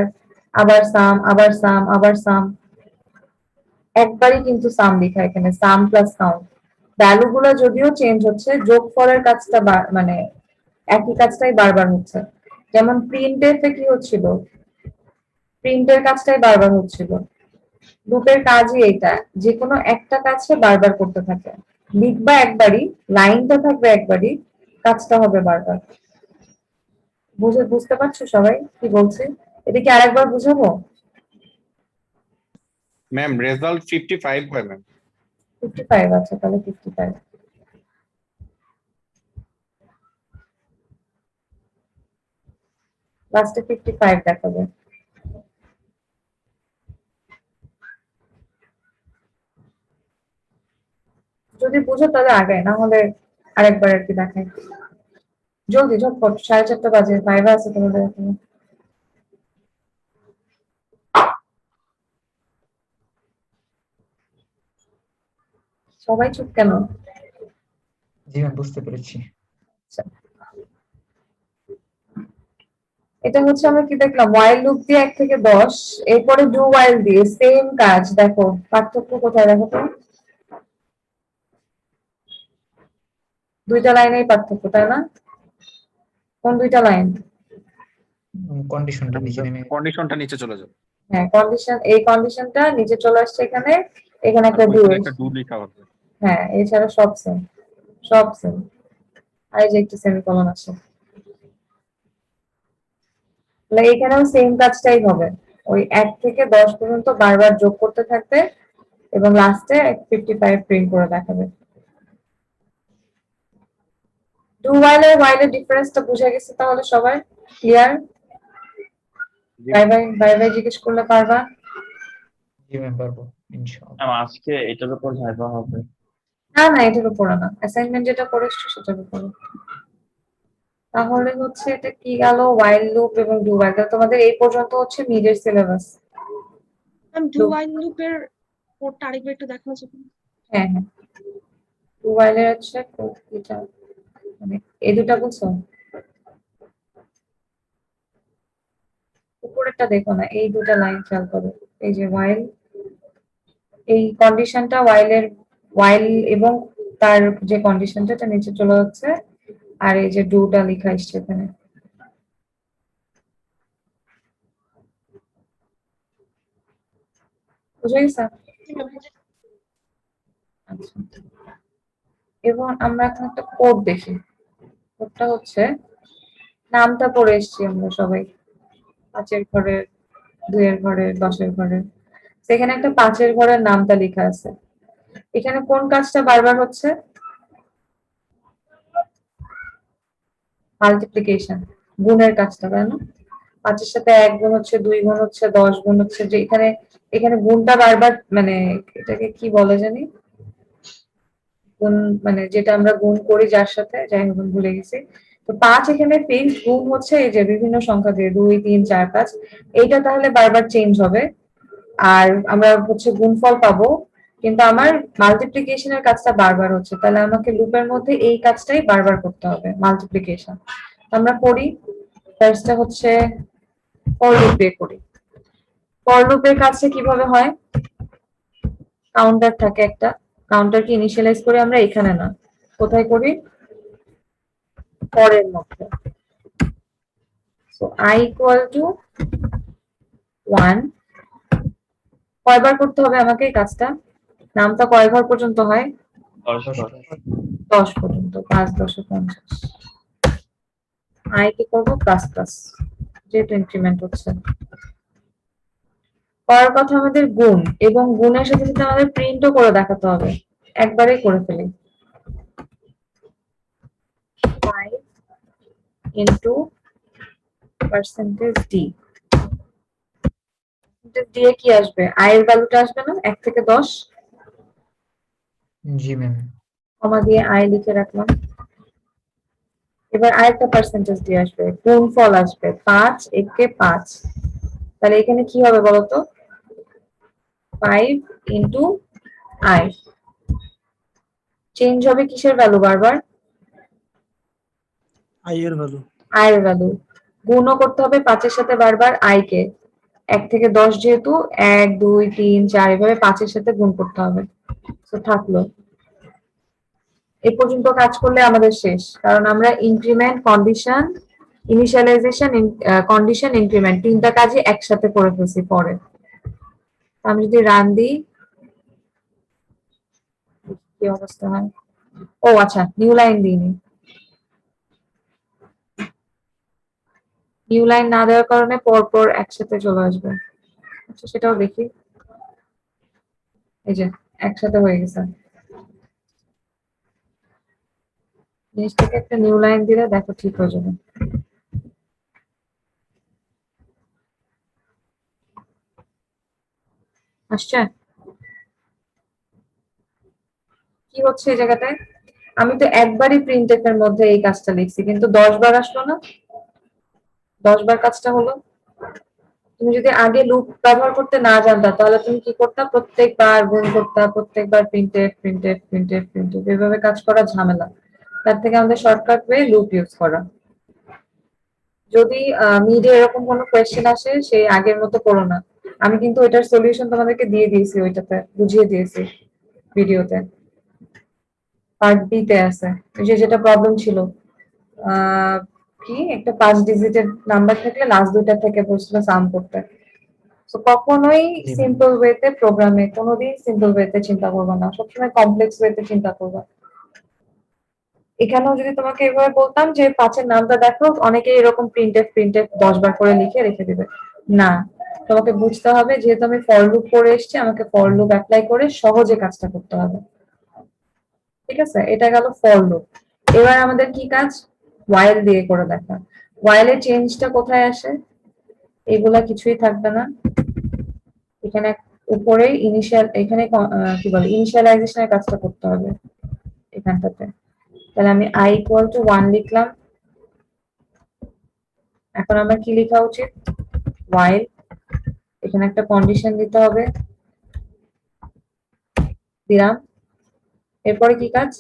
আবার সাম, আবার সাম, আবার সাম, একবারই কিন্তু সাম লেখা এখানে, সাম প্লাস কাউন্ট। ভ্যালু গুলো যদিও চেঞ্জ হচ্ছে, যোগফলের কাজটা মানে একই কাজটাই বারবার হচ্ছে। যেমন প্রিন্টের কি হচ্ছিল, প্রিন্টের কাজটাই বারবার হচ্ছিল। লুপের কাজই এইটা, যে কোনো একটা কাজকে বারবার করতে থাকে। লিখবা একবারই, লাইনটা থাকবে একবারই, কাজটা হবে বারবার। বুঝতে পারছো সবাই কি বলছি? এটা কি আরেকবার বুঝাবো? ম্যাম রেজাল্ট 55 হয় ম্যাম। 55, আচ্ছা তাহলে 55। লাস্টে 55 দেখাবে। যদি বুঝো তাহলে আগে, না হলে আরেকবার আর কি দেখাই। জলদি ঝটপট, 4:30 বাজে, ভাইবা আছে তোমাদের এখানে। সবাই চুপ কেন? জি ম্যাম, বুঝতে পেরেছি। আচ্ছা, এটা হচ্ছে আমরা কি দেখলাম, ওয়াইল লুপ দিয়ে 1 থেকে 10, এরপরে ডু ওয়াইল দিয়ে সেম কাজ। দেখো পার্থক্য কোথায়, দেখো তো, দুইটা লাইনেই পার্থক্য, তাই না? কোন দুইটা লাইন? কন্ডিশনটা নিচে নেমে কন্ডিশনটা নিচে চলে যাবে। হ্যাঁ, কন্ডিশন, এই কন্ডিশনটা নিচে চলে আসছে এখানে, এখানে একটা ডু। ওইখানে একটা ডু লেখা হবে। হ্যাঁ, এছাড়া সব সেম, সব সেম। আর এই যে একটা সেমিকোলন আছে, তাহলে এখানেও সেম কাজটাই হবে। ওই 1 থেকে 10 পর্যন্ত বারবার যোগ করতে থাকবে এবং লাস্টে 55 প্রিন্ট করে দেখাবে। ডু ওয়াইল আর ওয়াইল এর ডিফারেন্সটা বুঝা গেছে তাহলে সবার? Clear? Bye bye, bye bye জিজ্ঞেস করলে পারবা? জি ম্যাম, পারবো ইনশাআল্লাহ। ম্যাম, আজকে এটার উপর ভাইবা হবে। না না, এটার উপরে না, অ্যাসাইনমেন্ট যেটা করেছো সেটার উপরে। তাহলে হচ্ছে এটা কি গেল, ওয়াইল লুপ এবং ডু ওয়াইল। তোমাদের এই পর্যন্ত হচ্ছে মিডের সিলেবাস। ম্যাম ডু ওয়াইল লুপের কোডটা আরেকবার একটু দেখানো যাবে? হ্যাঁ হ্যাঁ, ডু ওয়াইল এর হচ্ছে এটা, মানে এই দুটা বুঝছো? উপরেরটা দেখো না, এই দুটা লাইন খেয়াল করো। এই যে ওয়াইল, এই কন্ডিশনটা ওয়াইলের, ওয়াইল এবং তার যে কন্ডিশনটা এটা নিচে চলে যাচ্ছে, আর এই যে ডুটা লেখা আসছে এখানে। বুঝে গেছে? জি ম্যাম। আচ্ছা, এবং আমরা এখন একটা কোড দেখি। কোডটা হচ্ছে, নামটা পড়ে এসেছি আমরা সবাই, 5-এর ঘরের, 2-এর ঘরের, 10-এর ঘরের। সেখানে একটা 5-এর ঘরের নামটা লেখা আছে। এখানে কোন কাজটা বারবার হচ্ছে? মাল্টিপ্লিকেশন, গুণের কাজটা, তাই না? 5-এর সাথে 1 গুণ হচ্ছে, 2 গুণ হচ্ছে, 10 গুণ হচ্ছে, যে এখানে এখানে গুণটা বারবার, মানে এটাকে কি বলে জানি, গুণ, মানে যেটা আমরা গুণ করি যার সাথে, যাই হোক আমি ভুলে গেছি। তো 5 এখানে ফিক্সড, গুণ হচ্ছে এই যে বিভিন্ন সংখ্যা দিয়ে 2, 3, 4, 5, এইটা তাহলে বারবার চেঞ্জ হবে। আর আমরা হচ্ছে গুণফল পাবো, কিন্তু আমার মাল্টিপ্লিকেশনের কাজটা বারবার হচ্ছে, তাহলে আমাকে লুপের মধ্যে এই কাজটাই বারবার করতে হবে, মাল্টিপ্লিকেশন। আমরা করি, ফার্স্টটা হচ্ছে ফর লুপ দিয়ে করি। ফর লুপের কাজটা কিভাবে হয়? কাউন্টার থাকে একটা, কাউন্টারকে ইনিশিয়ালাইজ করি আমরা এখানে না, কোথায় করি? ফরের মধ্যে। So i equal to 1। কয়বার করতে হবে আমাকে এই কাজটা? নামটা কয় ঘর পর্যন্ত হয়? 10 10 পর্যন্ত, 5 10 50। i কি করবো? প্লাস প্লাস, যেহেতু ইনক্রিমেন্ট হচ্ছে। করার কথা আমাদের গুণ, এবং গুণের সাথে সাথে আমাদের প্রিন্টও করে দেখাতে হবে, একবারেই করে ফেলি। 5 ইন্টু পার্সেন্টেজ ডি। দিয়ে কি আসবে? i এর ভ্যালুটা আসবে না, 1 থেকে 10, জি ম্যাম। কমা দিয়ে i লিখে রাখলাম। এবার আরেকটা পার্সেন্টেজ দিয়ে আসবে, গুণফল আসবে 5 একে 5। তাহলে এখানে কি হবে বলতো? 5 ইন্টু i। চেঞ্জ হবে কিসের ভ্যালু বারবার? আই এর ভ্যালু। i এর ভ্যালু। গুণও করতে হবে 5-এর সাথে বারবার i কে, 1 থেকে 10 যেহেতু, 1 2 3 4 এভাবে 5-এর সাথে গুণ করতে হবে। তো থাকলো, এই পর্যন্ত কাজ করলে আমাদের শেষ, কারণ আমরা increment, condition, initialisation, condition, increment, তিনটা কাজই একসাথে করে ফেলছি পরে। আমি যদি রান দিই, কি অবস্থা হয়? ও আচ্ছা, নিউ লাইন দিইনি। নিউ লাইন না দেওয়ার কারণে পরপর একসাথে চলে আসবে। আচ্ছা, সেটাও দেখি। এই যে একসাথে হয়ে গেছে। জিনিসটাকে একটা নিউ লাইন দিলে দেখো ঠিক হয়ে যাবে। আসছে? কি হচ্ছে এই জায়গাটায়? আমি তো একবারই প্রিন্টএফ এর মধ্যে এই কাজটা লিখছি, কিন্তু 10 বার আসলো না, 10 বার কাজটা হলো। তুমি যদি আগে লুপ ব্যবহার করতে না জানতা, তাহলে তুমি কি করতা? প্রত্যেকবার গুণ করতা, প্রত্যেকবার প্রিন্টএফ প্রিন্টএফ প্রিন্টএফ প্রিন্টএফ, এভাবে কাজ করা ঝামেলা। তার থেকে আমাদের শর্টকাট ওয়ে লুপ ইউজ করা। যদি মিডে এরকম কোনো কোয়েশ্চেন আসে, সেই আগের মতো করো না। আমি কিন্তু ওইটার সলিউশন তোমাদেরকে দিয়ে দিয়েছি, ওইটাতে বুঝিয়ে দিয়েছি ভিডিওতে, পার্ট বি তে আছে। ওই যে যেটা প্রবলেম ছিল, কি একটা 5 ডিজিটের নাম্বার থাকলে লাস্ট দুইটা থেকে বলছিল সাম করতে। তো কখনোই জি ম্যাম। সিম্পল ওয়েতে প্রোগ্রামে, কোনোদিন সিম্পল ওয়েতে চিন্তা করবে না, সবসময় কমপ্লেক্স ওয়েতে চিন্তা করবে। এখানেও যদি তোমাকে এভাবে বলতাম যে 5-এর নামটা দেখো, অনেকে এরকম প্রিন্টএফ প্রিন্টএফ 10 বার করে লিখে রেখে দিবে। না, তোমাকে বুঝতে হবে, যেহেতু আমি ফর লুপ করে এসেছি, আমাকে ফর লুপ অ্যাপ্লাই করে সহজে কাজটা করতে হবে। ঠিক আছে, এটা গেল ফর লুপ। এবার আমাদের কি কাজ? ওয়াইল দিয়ে করে দেখা। ওয়াইলের চেঞ্জটা কোথায় আসে? এগুলা কিছুই থাকবে না, এখানে উপরে ইনিশিয়াল, এখানে কি বলে, ইনিশিয়ালাইজেশনের কাজটা করতে হবে এখানটাতে। তাহলে আমি i ইকুয়াল টু 1 লিখলাম। এখন আমার কি লেখা উচিত? while, এখানে একটা কন্ডিশন দিতে হবে, দিলাম। এরপরে কি কাজ?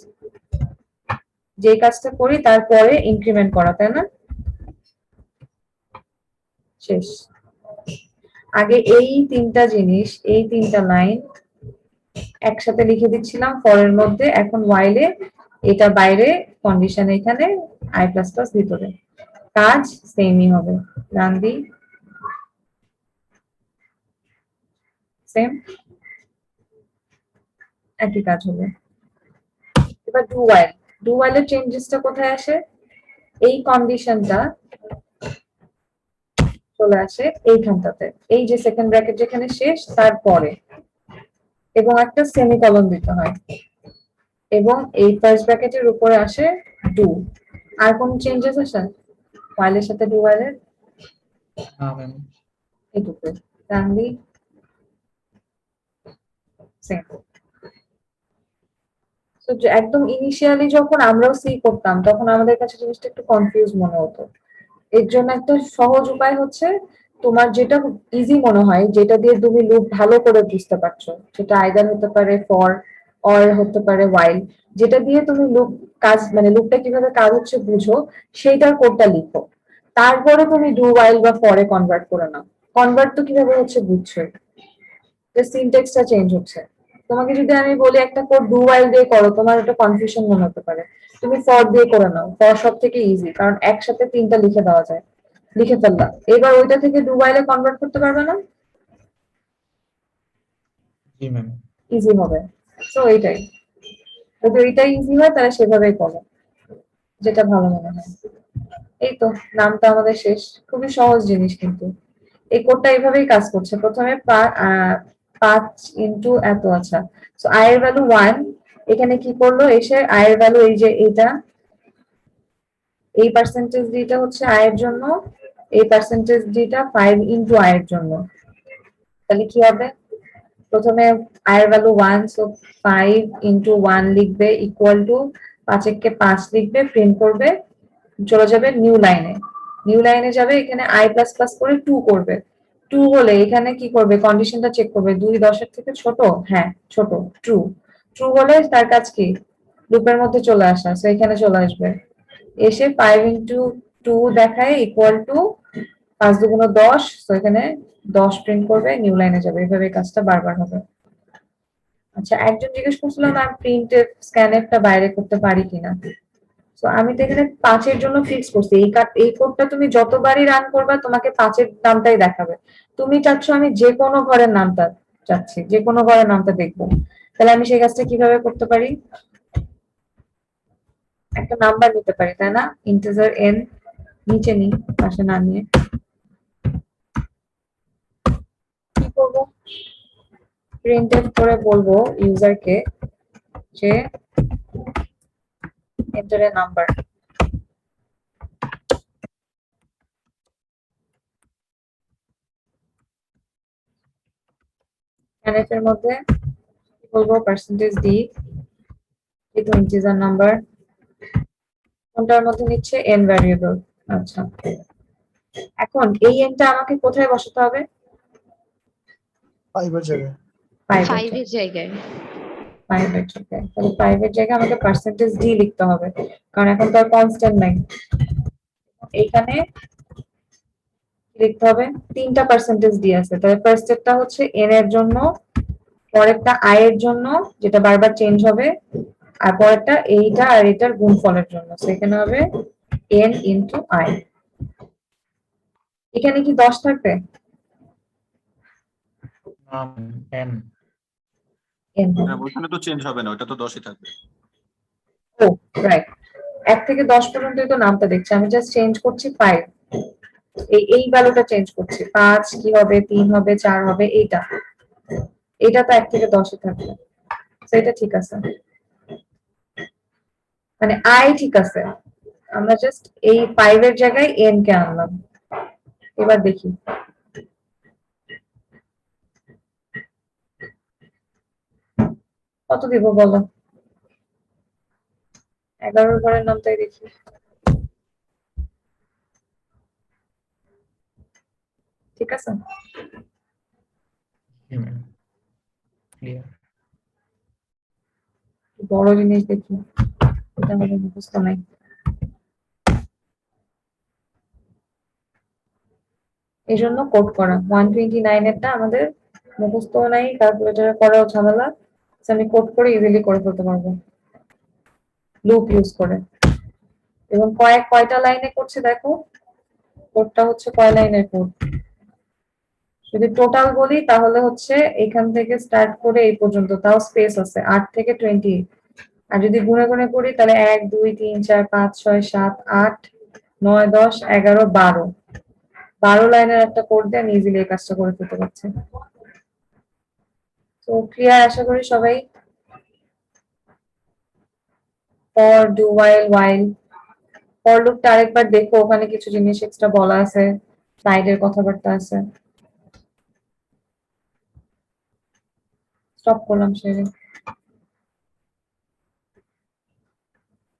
যে কাজটা করি তারপরে ইনক্রিমেন্ট করা, তাই না? শেষ। আগে এই তিনটা জিনিস, এই তিনটা লাইন একসাথে লিখে দিচ্ছিলাম ফরের মধ্যে, এখন while-এ এটা বাইরে, কন্ডিশন এখানে, i প্লাস প্লাস ভিতরে, কাজ সেমই হবে। রান দিই, সেম। একই কাজ হবে। এবার ডু ওয়াইল, ডু ওয়াইলের চেঞ্জেসটা কোথায় আসে? এই কন্ডিশনটা চলে আসে এইখানটাতে, এই যে সেকেন্ড ব্র্যাকেট যেখানে শেষ তারপরে, এবং একটা সেমিকলন দিতে হয়, এবং এই ফার্স্ট ব্র্যাকেটের উপরে আসে ডু। আর কোন চেঞ্জেস আসে ওয়াইলের সাথে ডু ওয়াইলের? না ম্যাম। এইটুকু তাহলে সেম। তো একদম ইনিশিয়ালি যখন আমরাও সি করতাম তখন আমাদের কাছে জিনিসটা একটু কনফিউজ মনে হতো। এর জন্য একটা সহজ উপায় হচ্ছে, তোমার যেটা ইজি মনে হয়, যেটা দিয়ে তুমি লুপ ভালো করে বুঝতে পারছো, সেটা আইদার হতে পারে ফর অর হতে পারে ওয়াইল, যেটা দিয়ে তুমি লুপ কাজ মানে লুপটা কিভাবে কাজ হচ্ছে বুঝো, সেইটার কোডটা লিখো। তারপরে তুমি ডু ওয়াইল বা ফরে কনভার্ট করে নাও। কনভার্ট তো কিভাবে হচ্ছে বুঝছো, সিনট্যাক্সটা চেঞ্জ হচ্ছে। তোমাকে যদি আমি বলি একটা কোড ডু ওয়াইল দিয়ে করো, তোমার একটা কনফিউশন মনে হতে পারে, তুমি ফর দিয়ে করে নাও। ফর সব থেকে ইজি, কারণ একসাথে তিনটা লিখে দেওয়া যায়, লিখে ফেললা, এবার ওইটা থেকে ডু ওয়াইলে কনভার্ট করতে পারবে না, জি ম্যাম। ইজি হবে। তো এইটাই, যদি ওইটাই ইজি হয় তাহলে সেভাবেই করো, যেটা ভালো মনে হয়। এই তো, নামটা আমাদের শেষ। খুবই সহজ জিনিস, কিন্তু এই কোডটা এইভাবেই কাজ করছে। প্রথমে 5 এত, আচ্ছা। সো আই এর ভ্যালু 1, এখানে কি করলো, এসে আই এর ভ্যালু এই যে এইটা, এই পার্সেন্টেজ ডিটা হচ্ছে আই এর জন্য, এই পার্সেন্টেজ ডিটা 5 ইন্টু আই এর জন্য। তাহলে কি হবে, প্রথমে আই এর ভ্যালু 1, সো 5 ইন্টু 1 লিখবে ইকুয়াল টু 5 কে 5 লিখবে, প্রিন্ট করবে, চলে যাবে নিউ লাইনে। নিউ লাইনে যাবে, এখানে আই প্লাস প্লাস করে 2 করবে। 2 হলে এখানে কি করবে, কন্ডিশনটা চেক করবে, 2 10 থেকে ছোট, হ্যাঁ ছোট, ট্রু। ট্রু হলে তার কাজ কি, লুপের মধ্যে চলে আসা, সো এখানে চলে আসবে, এসে 5 ইন্টু 2 দেখায় ইকুয়াল টু 5 দুগুণ 10, সো এখানে 10 প্রিন্ট করবে, নিউ লাইনে যাবে। এভাবে কাজটা বারবার হবে। আচ্ছা, একজন জিজ্ঞেস করছিল না প্রিন্ট স্ক্যানএফটা বাইরে করতে পারি কিনা। তো আমি তো এখানে 5 এর জন্য ফিক্স করছি, এই কোডটা তুমি যতবারই রান করবা তোমাকে 5 এর নামটাই দেখাবে। তুমি চাচ্ছ আমি যে কোনো ঘরের নামটা চাচ্ছি, যে কোনো ঘরের নামটা দেখবো, তাহলে আমি সেই কাজটা কিভাবে করতে পারি, একটা নাম্বার নিতে পারি, তাই না? ইন্টিজার n নিচে নিই, পাশে না নিয়ে কি করবো, প্রিন্টএফ করে বলবো ইউজারকে যে এন্টার এ নাম্বার। scanf এর মধ্যে কি বলবো, পার্সেন্টেজ ডি, যেহেতু ইন্টিজার নাম্বার, কোনটার মধ্যে নিচ্ছে n ভ্যারিয়েবল। আচ্ছা, এখন এই nটা আমাকে কোথায় বসাতে হবে, 5 এর জায়গায়। 5 এর জায়গায়। 5 এর জায়গায়, তাহলে 5 এর জায়গায় আমাকে পার্সেন্টেজ ডি লিখতে হবে, কারণ এখন তো আর কনস্ট্যান্ট নাই। এখানে লিখতে হবে, তিনটা পার্সেন্টেজ ডি আছে, তাহলে ফার্স্ট এরটা হচ্ছে n এর জন্য, পরেরটা i এর জন্য যেটা বারবার চেঞ্জ হবে, আর পরেরটা এইটা আর এটার গুণফলের জন্য, সেখানে হবে n ইনটু i। এখানে কি 10 থাকবে, না এন। n ওইখানে তো চেঞ্জ হবে না, ওটা তো 10ই থাকবে। ও রাইট, 1 থেকে 10 পর্যন্তই তো নামটা দেখছি, আমি জাস্ট চেঞ্জ করছি 5, এই ভ্যালুটা চেঞ্জ করছি, 5 কি হবে, 3 হবে, 4 হবে, এইটা এটা তো 1 থেকে 10 থাকবে, তো এটা ঠিক আছে, মানে i ঠিক আছে, আমরা জাস্ট এই 5 এর জায়গায় n কে আনলাম। এবার দেখি কত দিব বলো, 11 ঘরের নামটাই দেখি। ঠিক আছে, জি ম্যাম, ক্লিয়ার। বড় জিনিস দেখি, এটা হলে মুখস্থ নাই। এই জন্য কোড করা 129 এরটা আমাদের মুখস্থ নাই, ক্যালকুলেটরে করাও ঝামেলা, আমি কোড করে ইজিলি করে ফেলতে পারবো লুপ ইউজ করে। এবং কয়টা লাইনে করছে দেখো, কোডটা হচ্ছে কয় লাইনের কোড, যদি টোটাল বলি তাহলে হচ্ছে এখান থেকে স্টার্ট করে এই পর্যন্ত, তাও স্পেস আছে 8 থেকে 20। আর যদি গুণে গুণে করি তাহলে 1 2 3 4 5 6 7 8 9 10 11 12 লাইনের একটা কোড দিয়ে আমি ইজিলি এই কাজটা করে ফেলতে পারছি। তো ক্লিয়ার আশা করি সবাই। ফর, ডু while ফর লুপটা আরেকবার দেখো, ওখানে কিছু জিনিস এক্সট্রা বলা আছে, সাইডের কথাবার্তা আছে। স্টপ করলাম সেদিন।